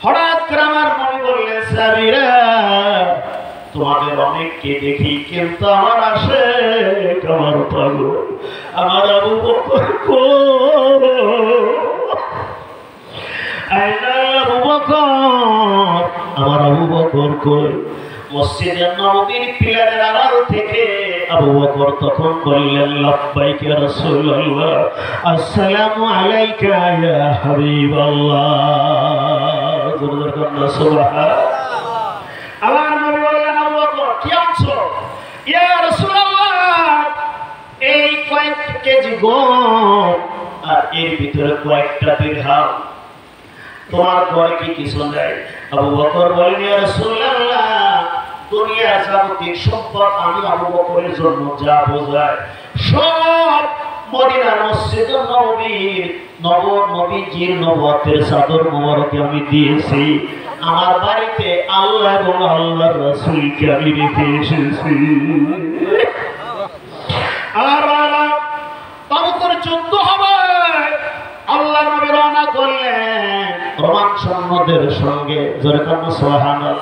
হঠাৎ করে আমার নবী বললেন, সাহাবীরা, তোমাদের অনেককে দেখি, কিন্তু আমার আসে আমার পাগল, আমার আবু বকর আমার আবু বকর কই? মসজিদের নববীর পিলারের আড়াল থেকে আবু বকর তখন বললেন, লাব্বাইক ইয়া রাসূলুল্লাহ, আসসালামু আলাইকা ইয়া হাবিবাল্লাহ। জোরে বলুন সুবহানাল্লাহ। আমার নবী বললেন, আবু বকর, কি আনছো? ইয়া রাসূলুল্লাহ, এই কয়েক কেজি গম আর এর ভিতরে কয়েকটা দিরহাম, তোমার ঘরে কি কিছু নাই? আবু বকর বলেন, ইয়া রাসূলুল্লাহ, দুনিয়ার যাবতীয় সম্পদ আমি আবু বকরের জন্য যা বোঝায় সব মদিনার মসজিদুল নববীর নবীজির নবুয়তের চাদর মুবারকে আমি দিয়েছি। আমার বাড়িতে আল্লাহ এবং আল্লাহর রাসূলকে আমি রেখে এসেছি। আর তাবুকের যুদ্ধ হবে, আল্লাহর নবী রওনা করলেন রোমান সৈন্যদের সঙ্গে। জোরে কান্না সুবহানাল্লাহ।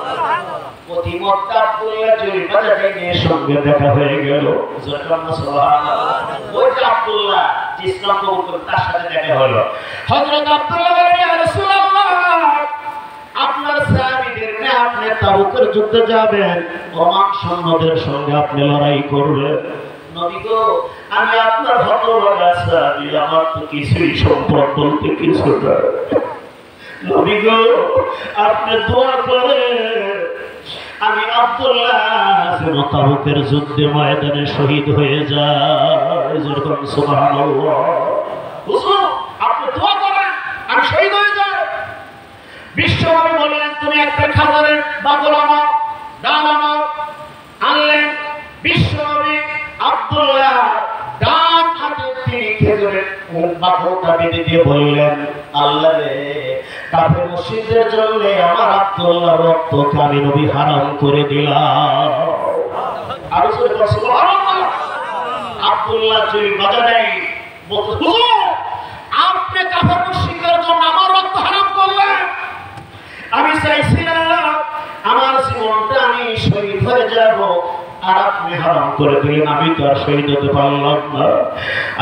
প্রতিমধ্যে আব্দুল্লাহ চুল বাজা দেনের সঙ্গে দেখা হয়ে গেল। জোরে কান্না সুবহানাল্লাহ। ওই যে আব্দুল্লাহ ইসলাম কবুল করে, তার সাথে দেখা হলো। হযরত আব্দুল্লাহ বলেন, ইয়া রাসূলুল্লাহ, আপনার সাহাবীদের নিয়ে আপনি তাবুকের যুদ্ধে যাবেন, রোমান সৈন্যদের সঙ্গে আপনি লড়াই করবেন। নবী গো, আমি আপনার হতভাগা সাহাবী, আমার তো কিছুই সম্পদ বলতে কিছু নাই। নবী গো, আপনি দোয়া করেন আমি আব্দুল্লাহ যেন তাবুকের যুদ্ধে ময়দানে শহীদ হয়ে যায়। যেরকম সুবহানাল্লাহ। হুজুর, আপনি দোয়া করেন আমি শহীদ হয়ে যায়। বিশ্বনবী বললেন তুমি একটা খাবারের বাকল আমার ডাল আমার আনলেন। বিশ্বনবী আব্দুল্লাহ ডান হাতে তিনি খেজুরের বাকলটা বেঁধে দিয়ে বললেন আল্লাহ রে কাফের মুশরিকদের জন্য আমার আব্দুল্লাহর রক্তকে আমি নবী হারাম করে দিলাম। আর সুবহানাল্লাহ আব্দুল্লাহ চুল বাজা দেয় বলতে হুজুর আপনি কাফের মুশরিকদের জন্য আমার রক্ত হারাম করলেন। আমি চাইছিলাম আমার জীবনটা আমি শহীদ হয়ে যাব আর আপনি হারাম করে দিলেন। আমি তো আর শহীদ হতে পারলাম না।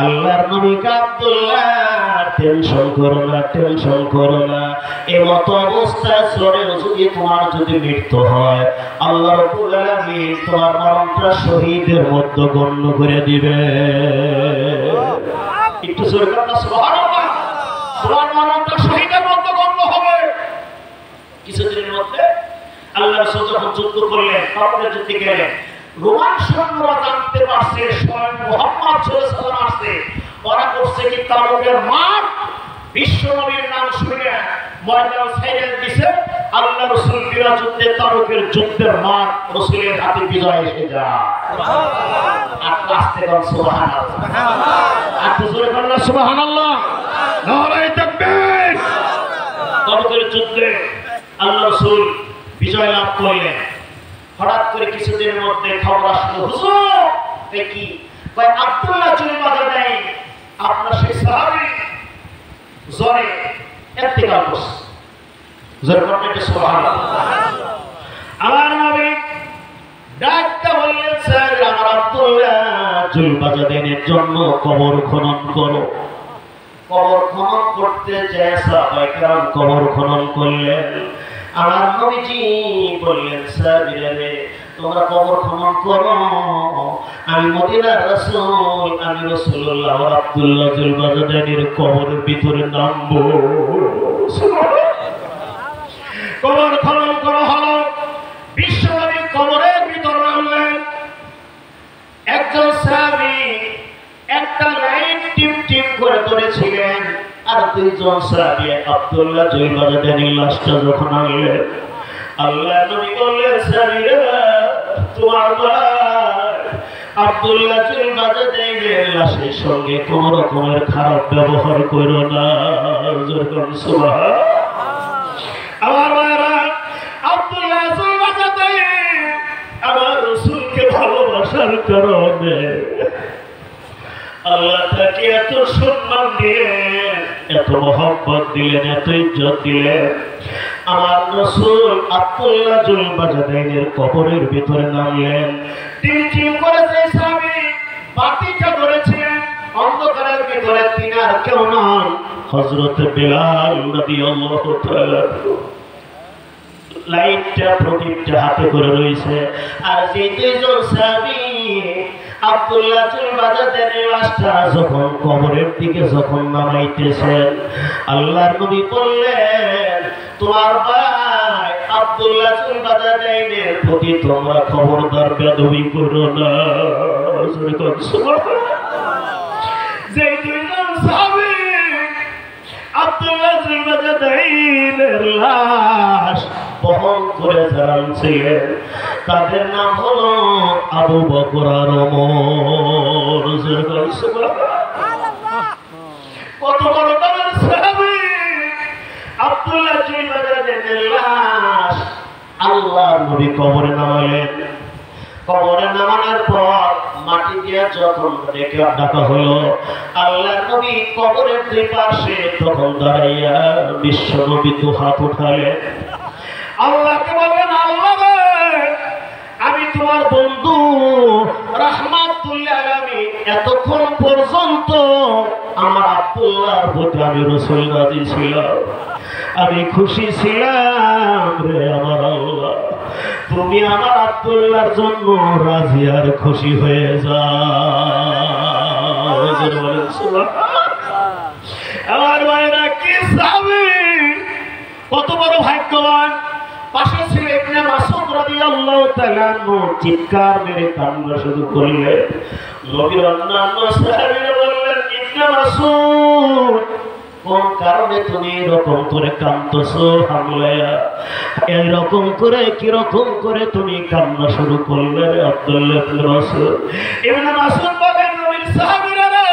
আল্লাহর নবী আব্দুল্লাহ টেনশন করো না, টেনশন করো না। এই মতো অবস্থায় চলে যদি তোমার যদি মৃত্যু হয় আল্লাহ রাব্বুল আলামিন তোমার মরণটা শহীদের মধ্যে গণ্য করে দিবে। একটু জোরে বলুন না সুবহানাল্লাহ। তোমার মরণটা শহীদের মধ্যে গণ্য হবে। কিছুদিনের মধ্যে আল্লাহ রাসূল যখন যুদ্ধ করলেন তারপরে যুদ্ধে গেলেন রোমান সৈন্যরা জানতে পারছে স্বয়ং মুহাম্মদ সাল্লাল্লাহু আলাইহি ওয়াসাল্লাম আসছে। ওরা করছে কি তাবুকের মাঠ বিশ্বনবীর নাম শুনে ময়দান ছেড়ে দিয়েছে। আল্লাহ রাসূল বিরাট যুদ্ধে তাবুকের যুদ্ধের মাঠ রাসূলের হাতে বিজয় এসে যায়। সুবহানাল্লাহ। আর আস্তে বল সুবহানাল্লাহ। সুবহানাল্লাহ। আর জোরে বল সুবহানাল্লাহ। নারায়ে তাকবীর। তাবুকের যুদ্ধে আল্লাহ রাসূল বিজয় লাভ করলেন। হঠাৎ করে কিছুদিনের মধ্যে খবর আসলো হুজুর কি কয় আব্দুল্লাহ চুল বাজা দেয় আপনার সেই সাহাবী জ্বরে ইন্তেকাল করছে। জোরে বলতে সুবহানাল্লাহ। আমার নবী ডাকতে বললেন স্যার আমার আব্দুল্লাহ চুল বাজা দেনের জন্য কবর খনন করো। কবর খনন করতে যায় সাহাবায়ে কেরাম কবর খনন করলেন। আমার নবীজি বললেন সাহাবীরা তোমরা কবর খনন করো আমি মদিনার রাসূল আমি রাসূলুল্লাহ আব্দুল্লাহ চুল বাজা দেনের কবরের ভিতরে নামবো। কবর খনন করা হলো। বিশ্বনবী কবরের ভিতরে নামলেন। একজন সাহাবী একটা লাইন টিপ টিপ করে ধরেছিলেন আর দুইজন সাহাবী আব্দুল্লাহ চুল বাজা দেনের লাশটা যখন আনলেন আল্লাহ নবী বললেন সাহাবীরা তোমার ভাই আব্দুল্লাহ চুল বাজা দেনের লাশের সঙ্গে কোন রকমের খারাপ ব্যবহার করো না। সুবহানাল্লাহ। আমার ভাইরা আব্দুল্লাহ চুল বাজা দেন আমার রাসূলকে ভালোবাসার কারণে আল্লাহ তাকে এত সম্মান দিলেন, এত মহব্বত দিলেন, এত ইজ্জত দিলেন। আমার রাসূল আব্দুল্লাহ চুল বাজা দেনের কবরের ভিতরে নামলেন। টিম টিম করে সেই সাহাবী বাতিটা ধরেছিলেন অন্ধকারের ভিতরে তিনি আর কেউ নন হযরত বিলাল রাদিয়াল্লাহু তাআলা। লাইটটা প্রদীপটা হাতে করে রয়েছে আর যে দুইজন সাহাবী আব্দুল্লাহ চুল বাজা দেনের লাশটা যখন কবরের দিকে যখন নামাইতেছেন আল্লাহর নবী বললেন তোমার ভাই আব্দুল্লাহ চুল বাজা দেনের প্রতি তোমরা খবরদার বেয়াদবি করো না। যে দুইজন সাহাবী আব্দুল্লাহ চুল বাজা দেনের লাশ বহন করে যারা ছিলেন তাদের নাম হলো আবু বকর আর ওমর। কত বড় দামের সাহাবী আব্দুল্লাহ চুল বাজা দেনের লাশ আল্লাহর নবী কবরে নামালেন। কবরে নামানোর পর মাটি দিয়ে যখন রেখে ডাকা হলো আল্লাহর নবী কবরের দুই পাশে তখন দাঁড়াইয়া বিশ্ব নবী তো হাত উঠালেন। আল্লাহকে বললেন আল্লাহ আমি তোমার বন্ধু রাহমাতুল্লিল আলামিন এতক্ষণ পর্যন্ত আমার আব্দুল্লাহর প্রতি আমি রাসূল রাজি ছিলাম, আমি খুশি ছিলাম রে আমার আল্লাহ তুমি আমার আব্দুল্লাহর জন্য রাজি আর খুশি হয়ে যাও। আমার ভাইরা কি সাহাবী কত বড় ভাগ্যবান। পাশে ছিল ইবনে মাসউদ রাদিয়াল্লাহু তাআলা চিৎকার মেরে কান্না শুরু করলেন। নবীর অন্যান্য সাহাবীরা বললেন ইবনে মাসউদ কোন কারণে তুমি এরকম করে কাঁদতেছো হামলায়া? এইরকম করে কিরকম করে তুমি কান্না শুরু করলে? আব্দুল্লাহ ইবনে মাসউদ বলেন, নবীর সাহাবীরা রে,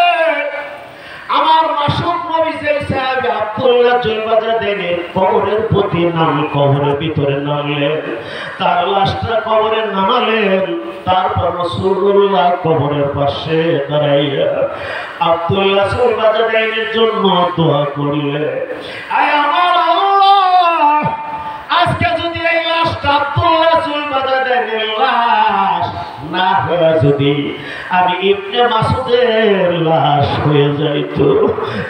আমার মাসুক নবী যে সাহাবী আব্দুল্লাহ জুলবাজাদের কবরের প্রতি নাম, কবরের ভিতরে নামলেন, তার লাশটা কবরে নামালেন, তারপর রাসূলুল্লাহ কবরের পাশে দাঁড়াইয়া আব্দুল্লাহ জুলবাজাদের জন্য দোয়া করলেন, আয় আমার আল্লাহ, আজকে যদি এই লাশটা আব্দুল্লাহ জুলবাজাদের লাশ না হয়ে যদি আমি ইবনে মাসউদের লাশ হয়ে যাইত,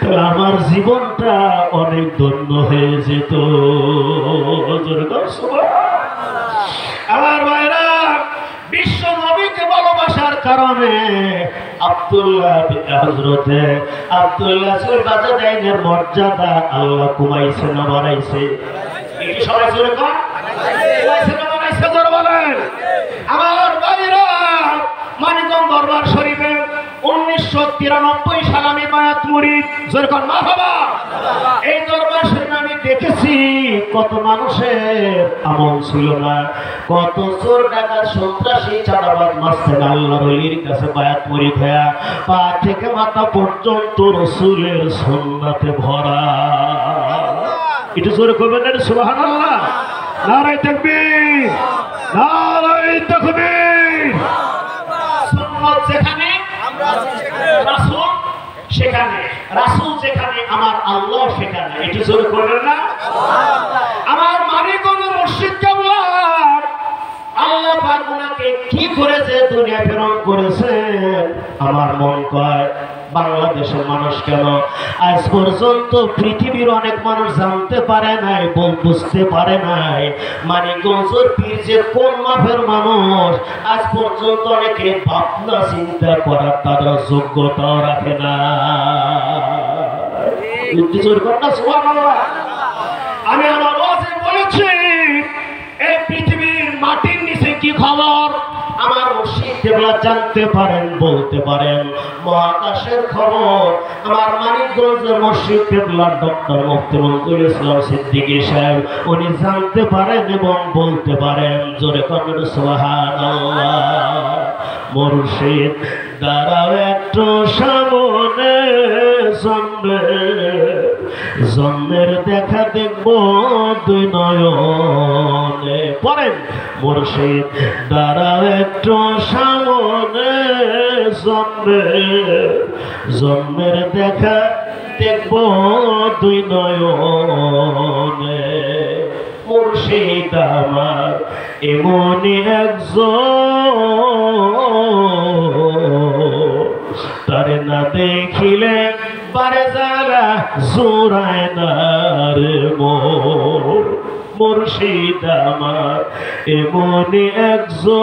তাহলে আমার জীবনটা অনেক ধন্য হয়ে যেত। আমার ভাইরা, বিশ্ব নবীকে ভালোবাসার কারণে আব্দুল্লাহ হযরতে আব্দুল্লাহ জুলবাজাদের মর্যাদা আল্লাহ কমাইছে না বাড়াইছে? এই সবাই জোরে কর, কমাইছে না বাড়াইছে? জোরে বলেন। আমার ভাইরা, মানিকগঞ্জ দরবার শরীফে 1993 সালে আমি বায়াত মুরিদ, যেরকম মা বাবা, এই দরবার শরীফে আমি দেখেছি কত মানুষের আমল ছিল না, কত চোর ডাকাত সন্ত্রাসী চাঁদাবাজ মাস্তান আল্লাহর ওলির কাছে বায়াত মুরিদ হয়ে পা থেকে মাথা পর্যন্ত রাসূলের সুন্নাতে ভরা। একটু জোরে কইবেন না সুবহানাল্লাহ? নারায়ে তাকবীর, নারায়ে তাকবীর। সুন্নাত যেখানে রাসূল সেখানে, রাসূল যেখানে আমার আল্লাহ সেখানে। একটু জোরে কইবেন না? আমার মানিকগঞ্জের মুর্শিদ কেবলা আল্লাহ পাক ওনাকে কি করে যে দুনিয়া প্রেরণ করেছেন, আমার মন কয় বাংলাদেশের মানুষ কেন আজ পর্যন্ত পৃথিবীর অনেক মানুষ জানতে পারে নাই, বুঝতে পারে নাই মানিকগঞ্জের পীর যে কোন মাপের মানুষ, আজ পর্যন্ত অনেকে ভাবনা চিন্তা করার তারা যোগ্যতাও রাখে না। আমি আমার ওয়াজে বলেছি, এই পৃথিবীর মাটির নিচে কি খবর আমার মুর্শিদ কেবলা জানতে পারেন, বলতে পারেন। মহাকাশের খবর আমার মানিকগঞ্জের মুর্শিদ কেবলা ডক্টর মুফতি মনজুরুল ইসলাম সিদ্দিকী সাহেব উনি জানতে পারেন এবং বলতে পারেন। জোরে করেন সুবহানাল্লাহ। মুর্শিদ দাঁড়াও একটু সামনে, জন্মের দেখা দেখব দুই নয়নে। পড়েন, মুর্শিদ দাঁড়াও একটু সামনে, জন্মের দেখা দেখব দুই নয়নে। মুর্শিদ আমার এমনই একজন, তারে না দেখিলে বারে জ্বালা জোড়ায় না রে মোর। মুর্শিদ আমার এমনই একজন,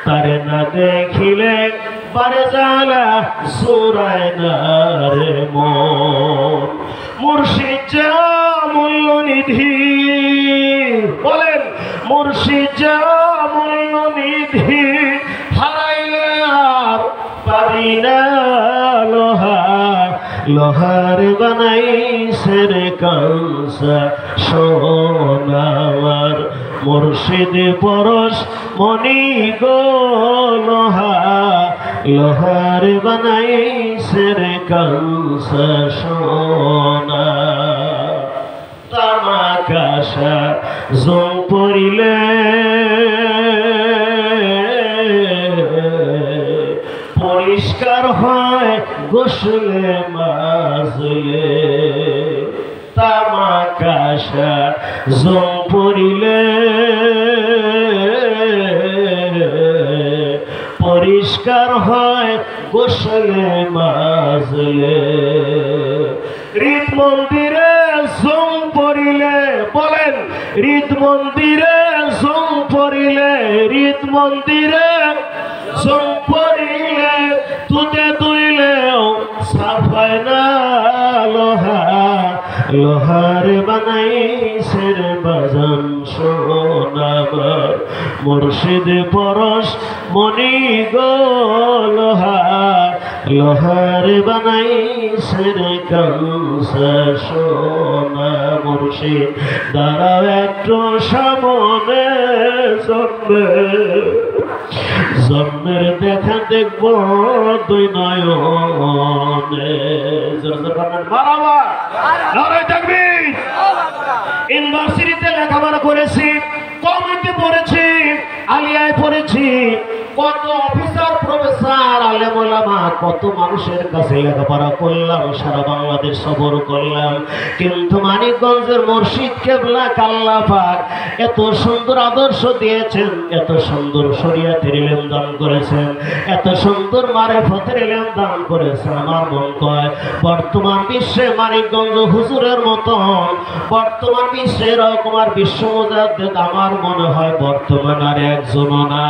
তারে না দেখিলে বারে জ্বালা জোড়ায় না রে মোর। মুর্শিদ যা মূল্যনিধি, বলেন মুর্শিদ যা মূল্যনিধি, হারাইলে আর পারি না লোহার বানাইছে রে কাঁসা সোনার। মুর্শিদ পরশ মনি গো লোহার বানাইছে রে কাঁসা সোনা। তামাকাশা জং পড়িলে পরিষ্কার হয় গোসলে মাজলে। তামাকাশা জং পড়িলে পরিষ্কার হয় গোসলে মাজলে। হৃদ মন্দিরে জং পড়িলে, বলেন হৃদ মন্দিরে জং পড়িলে, হৃদ মন্দিরে জং পড়িলে তুতে তুইলেও সাফায় না লোহার বানাইছে রে বাজান সোনার। মুর্শিদ পরশ মনি গো লোহার বানাইছে রে কাঁসা সোনা মুর্শিদ দাঁড়াও একটু সামনে জন্মের দেখা দেখব দুই নয়নে। ইউনিভার্সিটিতে লেখাপড়া করেছি, কমিটি পড়েছি, আলিয়ায় পড়েছি, কত অফিসার প্রফেসর আলেম ওলামা কত মানুষের কাছে লেখাপড়া করলাম, সারা বাংলাদেশ সফর করলাম, কিন্তু মানিকগঞ্জের মুর্শিদ কেবলা আল্লাহ পাক এত সুন্দর আদর্শ দিয়েছেন, এত সুন্দর শরীয়তের ইলম দান করেছেন, এত সুন্দর মারিফতের ইলম দান করেছেন। আমার মন কয় বর্তমান বিশ্বে মানিকগঞ্জ হুজুরের মতন বর্তমান বিশ্বে এরকম আর বিশ্ব মুজাদ্দিদ আমার মনে হয় বর্তমান আর একজন না।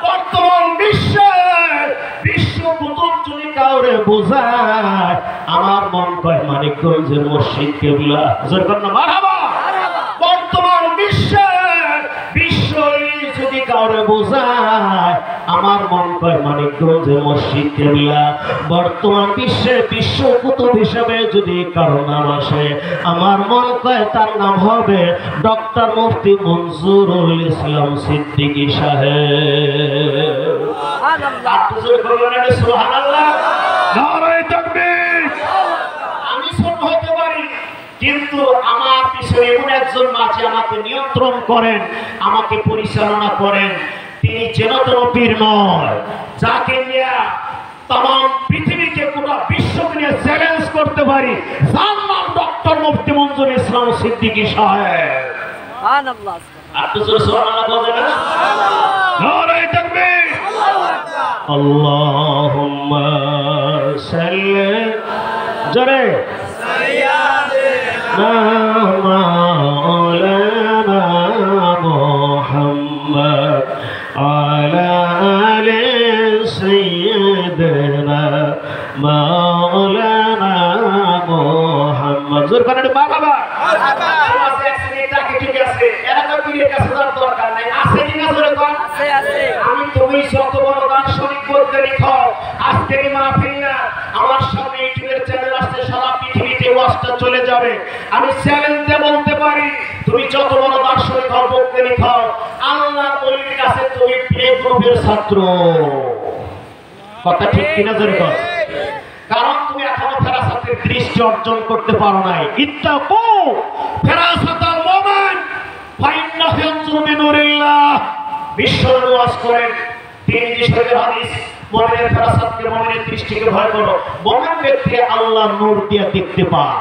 বর্তমান বিশ্বে বিশ্ব কুতুব যদি কাউরে বোঝায় আমার মন কয় মানিকগঞ্জের মসজিদ কেবলা। মারহাবা। বর্তমান বিশ্বে বিশ্ব যদি কাউরে বোঝায় আমার মন কয় মানিকগঞ্জের মসজিদ কেবলা। বর্তমান বিশ্বে বিশ্ব কুতুব হিসেবে যদি কারো নাম আসে আমার মন কয় তার নাম হবে ডক্টর মুফতি মনজুরুল ইসলাম সিদ্দিকী সাহেব। আমি ছোট হতে পারি কিন্তু আমার পিছনে এমন একজন মাঝে আমাকে নিয়ন্ত্রণ করেন, আমাকে পরিচালনা করেন, তিনি যেন তেন পীর নয়, যাকে নিয়ে তাম পৃথিবীকে গোটা বিশ্বকে নিয়ে চ্যালেঞ্জ করতে পারি, যার নাম ডক্টর মুফতি মনজুরুল ইসলাম সিদ্দিকী সাহেব। আল্লাহুম্মা সাল্লি জোরে মাওলানা মুহাম্মদ আলা আলি সাইয়্যিদিনা মাওলানা মুহাম্মদ। জোর করে বাবা আমি তুমি যত বড় গান শরীফ করতে লিখো আজকের মাহফিল না আমার সামনে ইউটিউবের চ্যানেল আসছে, সারা পৃথিবীতে ওয়াজটা চলে যাবে। আমি চ্যালেঞ্জ দিয়ে বলতে পারি তুমি যত বড় গান শরীফ করতে লিখো আল্লাহর ওলির কাছে তুমি প্লে গ্রুপের ছাত্র। কথা ঠিক কিনা জোরে কর? কারণ তুমি এখনো ফেরাসাতের দৃষ্টি অর্জন করতে পারো নাই। ইত্তাকু ফেরাসাতাল মুমিন ফাইন্নাহু ইয়ানজুরু বিনুরিল্লাহ। বিশ্বনবী ওয়াজ করেন তিনি যে শরীফের হাদিস মুমিনের ফেরাসাতকে মুমিনের দৃষ্টিকে ভয় করো। মুমিন ব্যক্তি আল্লাহর নূর দিয়ে দেখতে পায়।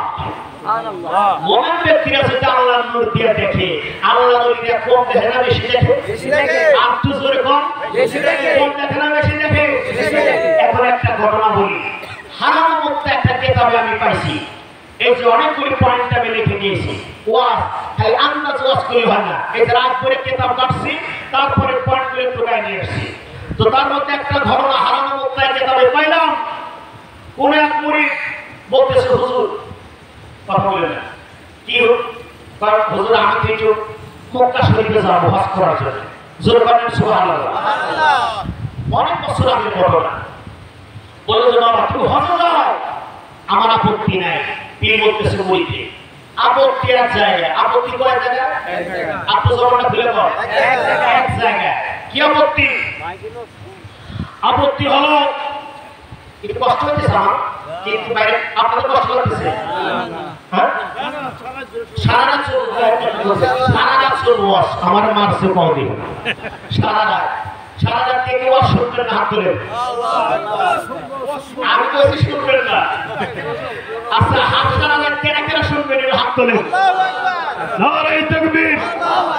সুবহানাল্লাহ। মুমিন ব্যক্তিরা যেটা আল্লাহর নূর দিয়ে দেখে, আল্লাহর ওলিরা কোন দেখে না বেশি দেখে? বেশি দেখে। আর তো জোরে কোন? বেশি দেখে। কোন দেখে না বেশি দেখে? বেশি দেখে। এখন একটা ঘটনা বলি। হারাম মুক্ত একটা কিতাবে আমি পাইছি, এই যে অনেকগুলি পয়েন্ট আমি লিখে দিয়েছি। ওয়াজ খালি আন্দাজ ওয়াজ করলে হয় না, এই যে রাত করে কিতাব কাটছি তারপরে পয়েন্টগুলো ঢুকাই নিয়ে আসছি। তো তার মধ্যে একটা ঘটনা হারাম মুক্ত কিতাবে পাইলাম। কোন এক মুরিদ বলতেছে হুজুর কথা বলে না কি কারণ হুজুর আমি তো একটু মক্কা শরীফে যাবো হজ করার জন্য। জোরে বলেন সুবহানাল্লাহ। অনেক বছর আগে ঘটনা। বলে যে বাবা তুমি হজে যাও, আমার আপত্তি নাই। পীর বলতেছে বইতে আপত্তি এক জায়গায়। আপত্তি কয় জায়গায়? আপনি জমাটা খুলে কর এক জায়গায়। কি আপত্তি? আপত্তি হলো একটু কষ্ট হচ্ছে আমার, কিন্তু বাইরে আপনাদের কষ্ট লাগতেছে? সারা রাত চলবো আমার মারছে কদিন সারা রাত। সারা রাত থেকে ওয়াজ শুনবেন না, হাত তোলেন। আমি তো এসে শুনবেন না। আচ্ছা হাত সারা রাত কেনা কেনা শুনবেন, হাত তোলেন। নারে তাকবীর।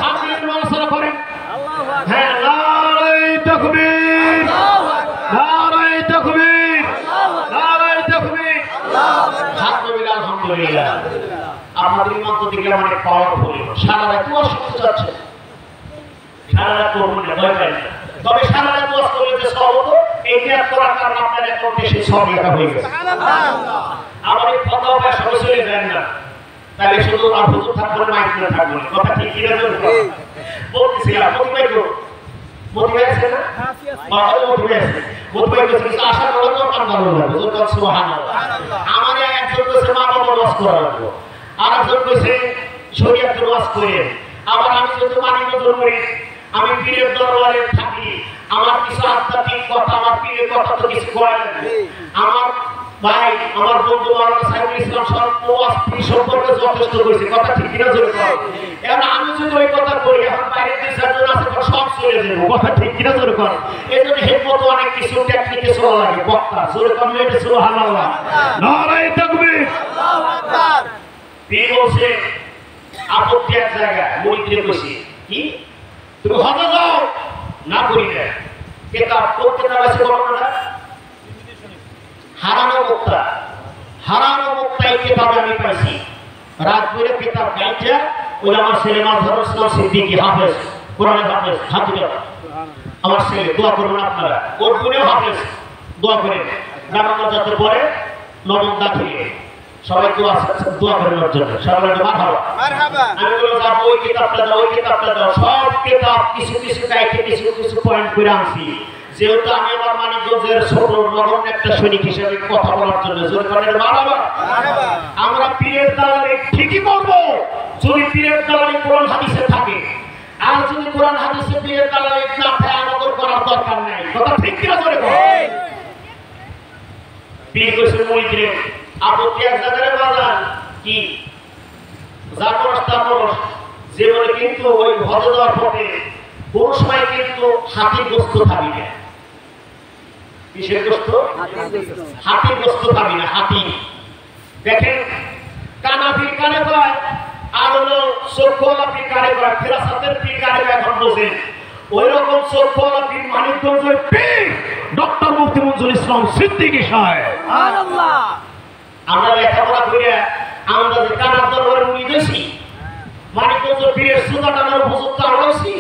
হাত তুলে নড়াচড়া করেন। হ্যাঁ নারে তাকবীর, নারে তাকবীর, নারে তাকবীর। হাত তুলে আলহামদুলিল্লাহ। আপনাদের ইমান তো দেখলাম অনেক পাওয়ারফুল। সারা রাত ওয়াজ শুনতে যাচ্ছে, সারা রাত করবেন না, ভয় পাই না। তবে সারা রাত ওয়াজ করলে যে সব হতো এই নিয়াত করার কারণে আপনার অ্যাকাউন্টে সেই সব লেখা হয়ে গেছে। আমার এই কথা অভ্যাস সবাই চলে যায় না, তাহলে শুধু আর হুজুর থাকবে না, মাইক না থাকবে না। কথা ঠিক কি না? বলতেছিলাম প্রতিবাই করো মোটিভেট আছে না মোটিভেট আছে মোটিভেট কিছু আশা করা দরকার ভালো লাগবে যখন সুবহানাল্লাহ আমার একজন কইছে মা বাবা ওয়াজ করা লাগবে আর একজন কইছে শরীয়তের ওয়াজ করে আবার আমি যদি মানি নজর করি আমি পীরের দরবারে থাকি আমার কিছু আধ্যাত্মিক কথা আমার পীরের কথা তো কিছু কয় না আমার ভাই আমার বন্ধু মাওলানা সাইফুল ইসলাম সাহেব ওয়াজ পীর সম্পর্কে যথেষ্ট কইছে কথা ঠিক কিনা জোরে কর এখন আমি যদি ওই কথা কই এখন বাইরের দুই চারজন আছে সব চলে যাবে কথা ঠিক কিনা জোরে কর এজন্য হিম্মত অনেক কিছু টেকনিকে চলা লাগে বক্তা জোরে কর এটা সুবহানাল্লাহ নারায়ে তাকবীর আল্লাহু আকবার পীর বলছে আপত্তি এক জায়গায় মুরিদরে কইছে কি তুমি হজে যাও না করি না কিতাব পড়তে না আছে বলো না হারানো মুক্তা এই কিতাবে আমি পাইছি রাত করে কিতাব গাইছে ওই আমার ছেলে মাঝহার ইসলাম সিদ্দিকী হাফেজ কোরআনের হাফেজ হাফেজ আমার ছেলে দোয়া করুন আপনারা ওর গুণেও হাফেজ দোয়া করেন নামাজ যাতে পরে নবম দাখিলে সবাই দোয়া করেন ওর জন্য সবাই মারহাবা আমি বললাম যাব ওই কিতাবটা দাও সব কিতাব কিছু কিছু গাইতে কিছু কিছু পয়েন্ট করে আনছি যেহেতু আমি আমার মানিকগঞ্জের ছোট নরম একটা সৈনিক হিসেবে কথা বলার জন্য জোর করে মারহাবা আমরা পীরের দালালি ঠিকই করব যদি পীরের দালালি কোরআন হাদিসে থাকে আর যদি কোরআন হাদিসে পীরের দালালি না থাকে আমাদের করার দরকার নাই কথা ঠিক কিনা জোরে কর পীর কইছে মুরিদরে আপত্তি এক জায়গায় বাজার কি জাগরস্তা পরশ জীবনে কিন্তু ওই হজে যাওয়ার পথে কোন সময় কিন্তু হাতির গোস্ত খাবি না কিসের গোস্ত হাতির গোস্ত খাবি না হাতি দেখেন কানাফির কানে কয় আর হলো চোখওয়ালা পীর কানে কয় ফেরাসাতের পীর কানে কয় এখন বোঝেন ওই রকম চোখওয়ালা পীর মানিকগঞ্জের পীর ডক্টর মুফতি মনজুর ইসলাম সিদ্দিকী সাহেব সুবহানাল্লাহ আমরা লেখাপড়া করে আমরা যে কানার দরবারে উনি গেছি মানিকগঞ্জের পীরের সুতা টানার উপযুক্ত আমরাছি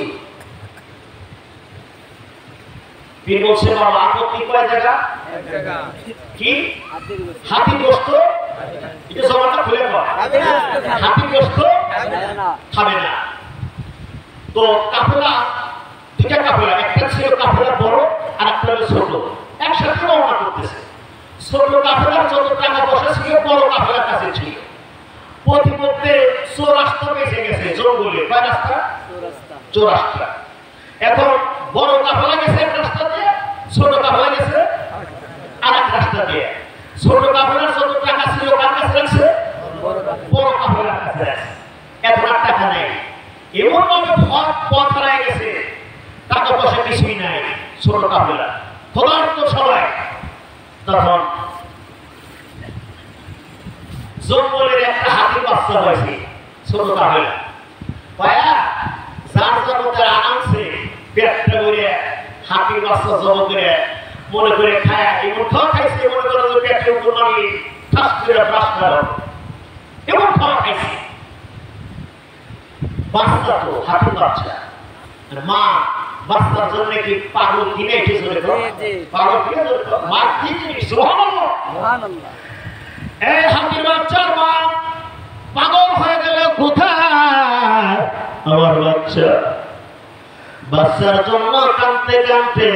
পীর বলছে বাবা আপত্তি কয় জায়গা এক জায়গা কি হাতি গোশত এটা জবানটা খুলে কর হাতি গোশত খাবে না তো কাফেলা দুইটা কাফেলা একটা ছিল কাফেলা বড় আর একটা ছোট একসাথে রওনা করতেছে ছোট কাফেলার যত টাকা পয়সা ছিল বড় কাফেলার কাছে ছিল প্রতিমধ্যে চৌরাস্তা বেঁচে গেছে জঙ্গলে কয় রাস্তা চৌরাস্তা এখন বড় কাফেলা গেছে এক রাস্তা দিয়ে ছোট কাফেলা গেছে আর এক রাস্তা দিয়ে ছোট কাফেলার যত টাকা ছিল কার কাছে আছে বড় কাফেলার কাছে আছে এখন আর টাকা নাই এমন ভাবে পথ হারায় গেছে টাকা পয়সা কিছুই নাই ছোট কাফেলা ক্ষুধার্ত সবাই তখন জঙ্গলের একটা হাতির বাচ্চা হয়েছে ছোট কাফেলা পায়া যার জগতের আনছে পেটটা করে হাতির বাচ্চা জব করে মনে করে খায় এমন খাওয়া খাইছে মনে করে যে পেটের উপর মানে ঠাস করে ব্রাশ করা এমন খাওয়া খাইছে বাচ্চা তো হাতির বাচ্চা মা বাচ্চার জন্য কি পাগল কিনে এসে চলে পাগল কিনে মা কিনে সুবহানাল্লাহ সুবহানাল্লাহ এই হাতির বাচ্চার মা পাগল হয়ে গেল কোথায় আমার বাচ্চার জন্য কাঁদতে কাঁদতে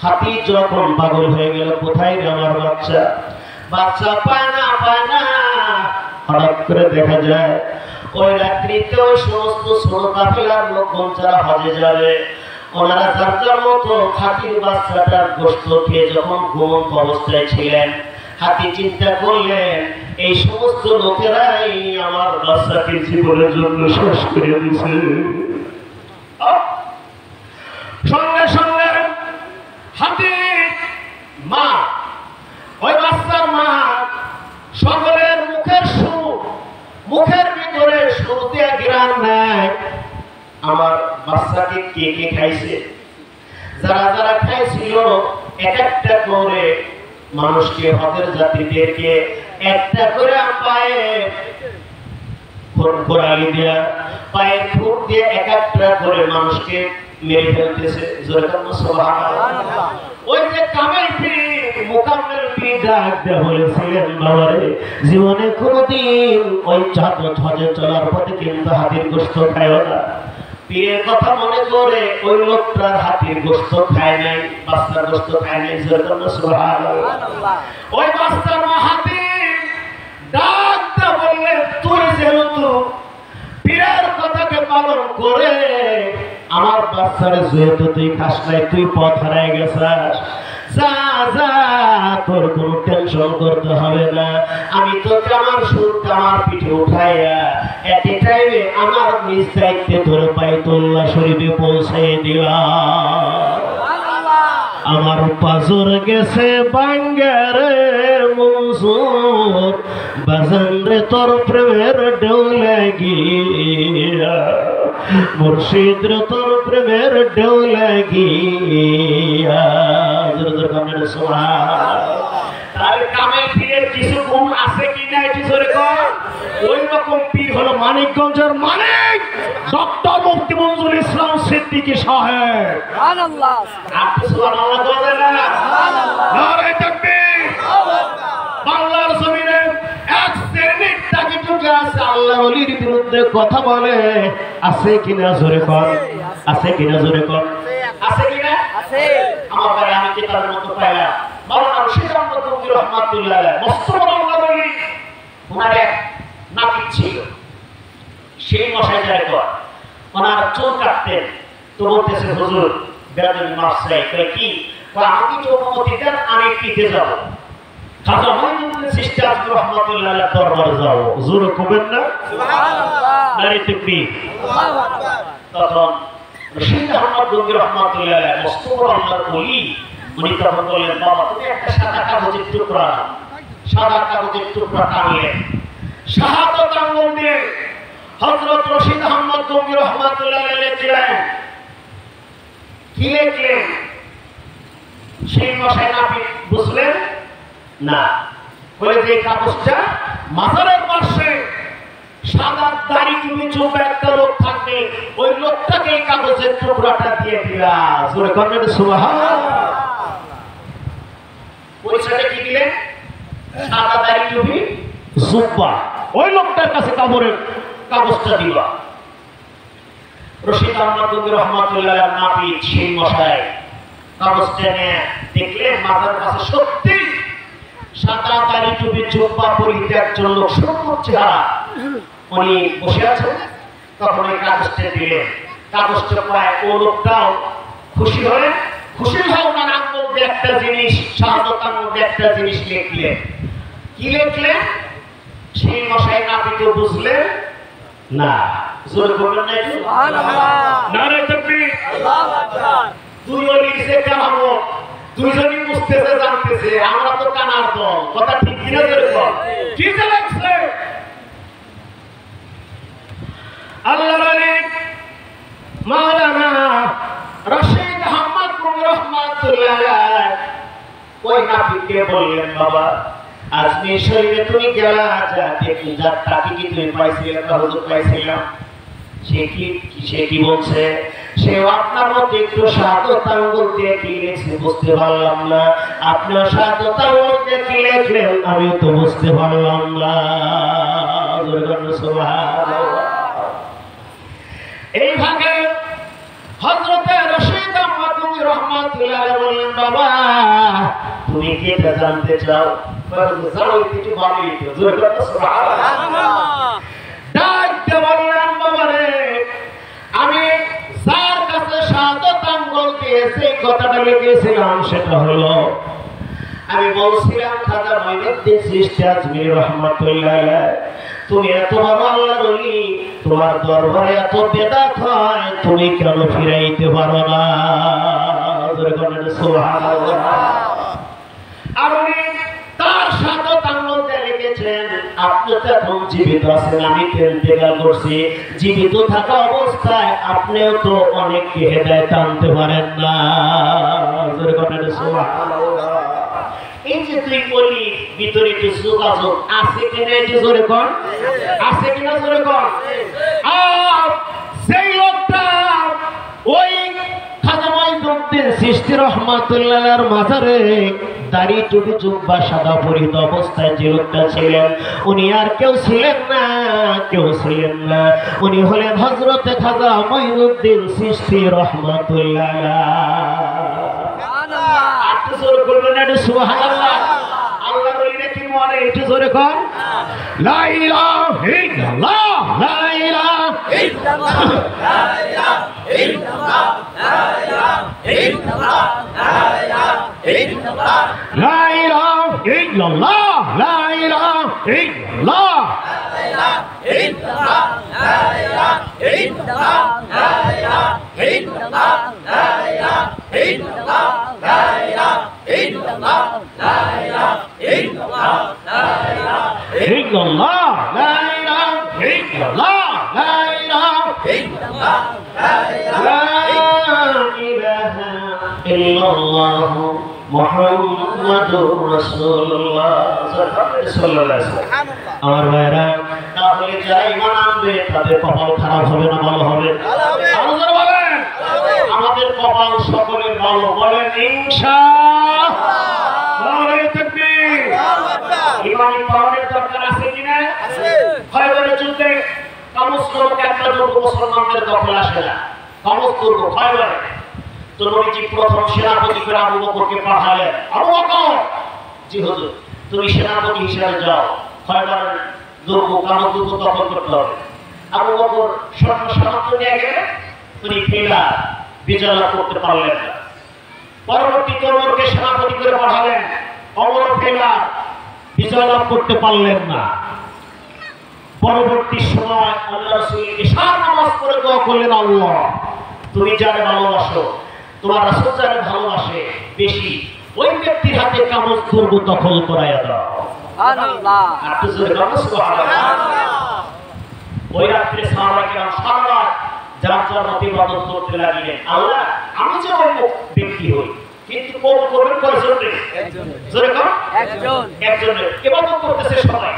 হাতি যখন পাগল হয়ে গেল কোথায় আমার বাচ্চা পায় না হঠাৎ করে দেখা যায় ওই রাত্রিতে ওই সমস্ত ছোট কাফেলার লোকজন যারা হজে যাবে ওনারা যার যার মতো হাতির বাচ্চাটার গোশত খেয়ে যখন ঘুমন্ত অবস্থায় ছিলেন হাতি চিন্তা করলেন এই সমস্ত লোকেরাই আমার বাচ্চাকে জীবনের জন্য শেষ করে দিয়েছে সঙ্গে সঙ্গে হাতির মা ওই বাচ্চার মা সকলের মুখের ভিতরে শুরুতে ঘ্রাণ নেয় আমার বাচ্চাকে কে কে খাইছে যারা যারা খাইছিল এক একটা করে মানুষকে হজের যাত্রীদেরকে একটা করে পায়ে গোড়ালি দিয়া পায়ের খুঁট দিয়ে এক একটা করে মানুষকে মেরে ফেলতেছে সুবহানাল্লাহ ওই যে কামেল পীর মুকাম্মেল পীর ডাক দিয়ে বলেছিলেন বাবারে জীবনে কোনোদিন ওই হজে চলার পথে কিন্তু হাতির গোশত খায়ও না পীরের কথা মনে করে ওই লোকটার হাতির গোশত খায় নাই, বাচ্চার গোশত খায় নাই। সুবহানাল্লাহ। ওই বাচ্চার মা হাতি ডাকতে বললেন, তুই যেহেতু পীরের কথাকে পালন করে আমার বাচ্চার যেহেতু তুই খাস নাই, তুই পথ হারায় গেছিস, যা যা, তোর কোনো টেনশন করতে হবে না। আমি তোকে আমার সুরটা আমার পিঠে উঠাইয়া এট এ টাইমে আমার নিজ দায়িত্বে তোর বাইতুল্লাহ শরীফে পৌঁছে দিলাম। আমার পাজর গেছে বাঙ্গারে মনসুর, বাজান রে তোর প্রেমের ঢেউ লাগিয়া, মুর্শিদ রে তোর প্রেমের ঢেউ লাগিয়া। তার কামেল পীরের কিছু গুণ আছে কি না একটু জোরে কর। ওই রকম পীর হলো মানিকগঞ্জের মানিক ডক্টর মুফতি মঞ্জুর ইসলাম সিদ্দিকী সাহেব। সুবহানাল্লাহ। আপনি সুবহানাল্লাহ বলেন না? নারে তাকবীর। বাংলার জমিনে এক শ্রেণীর তাগিদুকে আছে আল্লাহ ওলির বিরুদ্ধে কথা বলে, আছে কিনা জোরে কর, আছে কিনা জোরে কর, আছে কিনা? আছে। আমার ভাই আমি কিতাবের মতো পাইলাম মাওলানা রশিদ আহমদ গঙ্গী রহমাতুল্লাহ আলাইহি মস্ত বড় আল্লাহর ওলি, ওনার এক নাপিত ছিল, সেই মশাই যায় কর ওনার চুল কাটতেন। তো বলতেছে হুজুর বেদনী মাফ চাই। কয় কি? আমাকে কি অনুমতি দেন, আমি পিঠে যাব। খাজা মঈনুদ্দিন চিশতি রহমাতুল্লাহ আলাইহি দরবারে যাব। হুজুর কবেন না? সুবহানাল্লাহ। নারী তাকবীর। আল্লাহু আকবার। তখন রশিদ আহমদ গঙ্গী রহমাতুল্লাহ আলাইহি মস্ত বড় আল্লাহর ওলি, উনি তখন বললেন, বাবা তুমি একটা সাদা কাগজের টুকরা, সাদা কাগজের টুকরা টানলেন, শাহাদাত আঙ্গুল দিয়ে হযরত রশিদ আহমদ গঙ্গী রহমাতুল্লাহ আলাইহি লিখলেন। কি লিখলেন? সেই মশাই নাপিত বুঝলেন না, বলে যে কাগজটা মাজারের পাশে সাদা দাড়ি তুমি চুপ একটা লোক থাকবে, ওই লোকটাকে এই কাগজের টুকরাটা দিয়ে দিলা। জোরে করেন সুবহানাল্লাহ। পয়সাটা কি দিলেন? সাদা দাড়ি টুপি জুব্বা, ওই লোকটার কাছে কবরের কাগজটা দিবা। রশিদ আহমদ গঙ্গী রহমাতুল্লাহ আলাইহি নাপিত সেই মশাই কাগজটা নিয়ে দেখলেন মাজারের কাছে সত্যি সাদা দাড়ি টুপি জুব্বা পরিহিত একজন লোক, সুন্দর চেহারা, উনি বসে আছেন। তখন এই কাগজটা দিলেন। কাগজটা পায় ও লোকটাও খুশি হলেন। খুশি হয়ে ওনার আঙ্গুল দিয়ে একটা জিনিস, শাহাদাত আঙ্গুল দিয়ে একটা জিনিস লিখলেন। কি লিখলেন? সেই মশাই নাপিত বুঝলেন না। জোরে বলবেন না? সুবহানাল্লাহ। নারে তাকবীর। আল্লাহু আকবার। দুই ওলি সে কাহাবো, দুইজনই বুঝতেছে জানতেছে, আমরা তো কানার দল। কথা ঠিক কিনা জোরে বল। কি যে লাগছে? আল্লাহর ওলি মাওলানা রশিদ আহমদ গঙ্গী রহমাতুল্লাহ আলাইহি ওই নাপিতকে বললেন, বাবা আজমির শরীফে তুমি গেলা, যা দেখি যা তাকে কি তুমি পাইছিলে? হুজুর পাইছিলাম। সে কি বলছে? সে আপনার মধ্যে একটু শাহাদাত আঙ্গুল দিয়ে কি লিখছে বুঝতে পারলাম না। আপনার শাহাদাত আঙ্গুল দিয়ে কি লিখলেন আমি তো বুঝতে পারলাম না। সুবহানাল্লাহ। এইভাবে হযরত রশিদ আহমদ গঙ্গী রহমাতুল্লাহ আলাইহি বললেন, বাবা তুমি কি এটা জানতে চাও? জানো কিছু বলি তো। জোরে বলো সুবহানাল্লাহ। ডাকতে বললেন, বাবা রে আমি যার কাছে শাহাদাত আঙ্গুল দিয়ে সেই কথাটা লিখেছিলাম সেটা হলো, আমি বলছিলাম খাজা মঈনুদ্দিন চিশতি আজমিরি রহমাতুল্লাহ আলাইহি, তুমি এত বড় আল্লাহর ওলি, তোমার দরবারে এত বেদাত হয়, তুমি কেন ফিরাইতে পারো না? জোরে বলেন সুবহানাল্লাহ। আর উনি তার শাহাদাত আঙ্গুল দিয়ে লিখেছেন, আপনি তো এখন জীবিত আছেন, আমি ইন্তেকাল করছি, জীবিত থাকা অবস্থায় আপনিও তো অনেককে হেদায়েত আনতে পারেন না। জোরে বলেন সুবহানাল্লাহ। এই যে তুই বলি ভিতরে একটু যোগাযোগ আছে কিনা একটু জোরে কর, আছে কিনা জোরে কর। আর সেই লোকটা ওই খাজা মঈনুদ্দিন চিশতি রাহমাতুল্লাহর মাজারে দাড়ি টুপি জুব্বা সাদা পরিহিত অবস্থায় যে লোকটা ছিলেন উনি আর কেউ ছিলেন না, উনি হলেন হযরতে খাজা মঈনুদ্দিন চিশতি রাহমাতুল্লাহ। একটু জোরে বলবেন না, সুবহানাল্লাহ। আল্লাহ বলিলে কি মনে, একটু জোরে কর, লা ইলাহা ইল্লাল্লাহ, লা ইলাহা ইল্লাল্লাহ, লা ইলাহা ইল্লাল্লাহ, লা ইলাহা ইল্লাল্লাহ, লা ইলাহা ইল্লাল্লাহ, লা ইলাহা ইল্লাল্লাহ, লা ইলাহা ইল্লাল্লাহ, লা ইলাহা ইল্লাল্লাহ, লা ইলাহা ইল্লাল্লাহ, লা ইলাহা ইল্লাল্লাহ, লা ইলাহা ইল্লাল্লাহ, লা ইলাহা ইল্লাল্লাহ, লা ইলাহা ইল্লাল্লাহ, লা ইলাহা ইল্লাল্লাহ, লা ইলাহা ইল্লাল্লাহ, লা ইলাহা ইল্লাল্লাহ মুহাম্মাদুর রাসূলুল্লাহ সাল্লাল্লাহু আলাইহি ওয়াসাল্লাম। আমার ভাইরা, তাহলে যারা ঈমান আনবে তাদের কপাল খারাপ হবে না ভালো হবে? আল্লাহ বলেন আমাদের কপাল সকলের ভালো, বলেন ইনশাআল্লাহ। নারে তাকবীর। ঈমান পাওয়ার দরকার আছে কি না? আছে। খয়বরের যুদ্ধে কামস নামক একটা দুর্গ মুসলমানদের দখলে আসে না। কামস দুর্গ খয়বরে তো নবীজি প্রথম সেনাপতি করে আবু বকরকে পাঠালেন। আবু বকর, জি হুজুর, তুমি সেনাপতি হিসেবে যাও, খয়বরের দুর্গ কামস দুর্গ দখল করতে হবে। আবু বকর সৈন্য সামর্থ্য নিয়ে গেলেন, উনি ফেলা বিজয় লাভ করতে পারলেন না। পরবর্তীতে ওমরকে সেনাপতি করে পাঠালেন, ওমর ফেলা বিজয় লাভ করতে পারলেন না। পরবর্তী সময় আল্লাহ রাসূলকে সার নামাজ পড়ে দোয়া করলেন, আল্লাহ তুমি যারে ভালোবাসো, তোমার রাসূল যারে ভালোবাসে বেশি, ওই ব্যক্তির হাতে কামস দুর্গ দখল করাইয়া দাও। সুবহানাল্লাহ। আপনি জোরে বলুন সুবহানাল্লাহ। ওই রাত্রে সাহাবায়ে কেরাম সারা রাত যার যার মতে ইবাদত করতে লাগলেন। আল্লাহ আমি যে ওই ব্যক্তি হই, কিন্তু কবুল করবেন কয়জন? একজন। জোরে কর, একজন। একজনের ইবাদত করতেছে সবাই।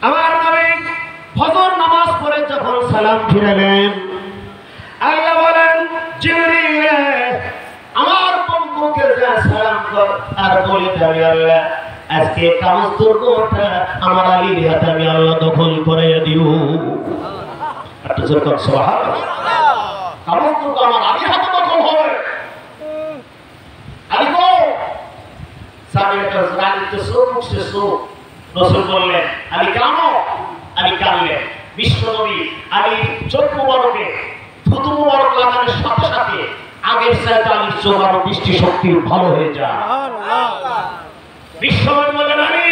আমার নবী ফজর নামাজ পড়ে যখন সালাম ফিরালেন, আল্লাহ বলেন জিবরিল আমার বন্ধুকে যা সালাম কর আর বলে দাও আল্লাহ আজকে কামস দুর্গটা আমার আলীর হাতে আমি আল্লাহ দখল করে দিও। একটু জোরে কর সুবহানাল্লাহ। কামস দুর্গ আমার আলীর হাতে দখল হবে। আলী গো সাবিয়াটা রানী তো সো রাসূল বললেন, আলী কানো, আলী কানলেন। বিশ্বনবী আলীর চোখ মুবারকে থুতু মুবারক লাগানোর সাথে সাথে আগের চাইতে আলীর চোখ আরো দৃষ্টি শক্তি ভালো হয়ে যায়। বিশ্বনবী বলেন, আলী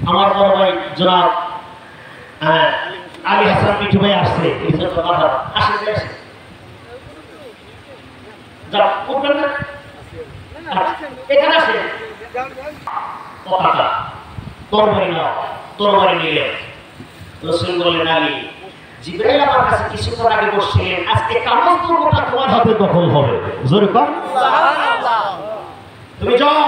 আমার বড় ভাই জনাব আলী হাসান মিঠু ভাই আসছে, এই জন্য কথা আসে যাও উঠবেন না, এখানে আসে কথাটা তরবারি নাও। তরবারি নিলেন। রাসূল বললেন, আলী জিবরাইল আমার কাছে কিছুক্ষণ আগে বসছিলেন, আজকে কামস দুর্গটা তোমার হাতে দখল হবে। জোরে কর সুবহানাল্লাহ। তুমি যাও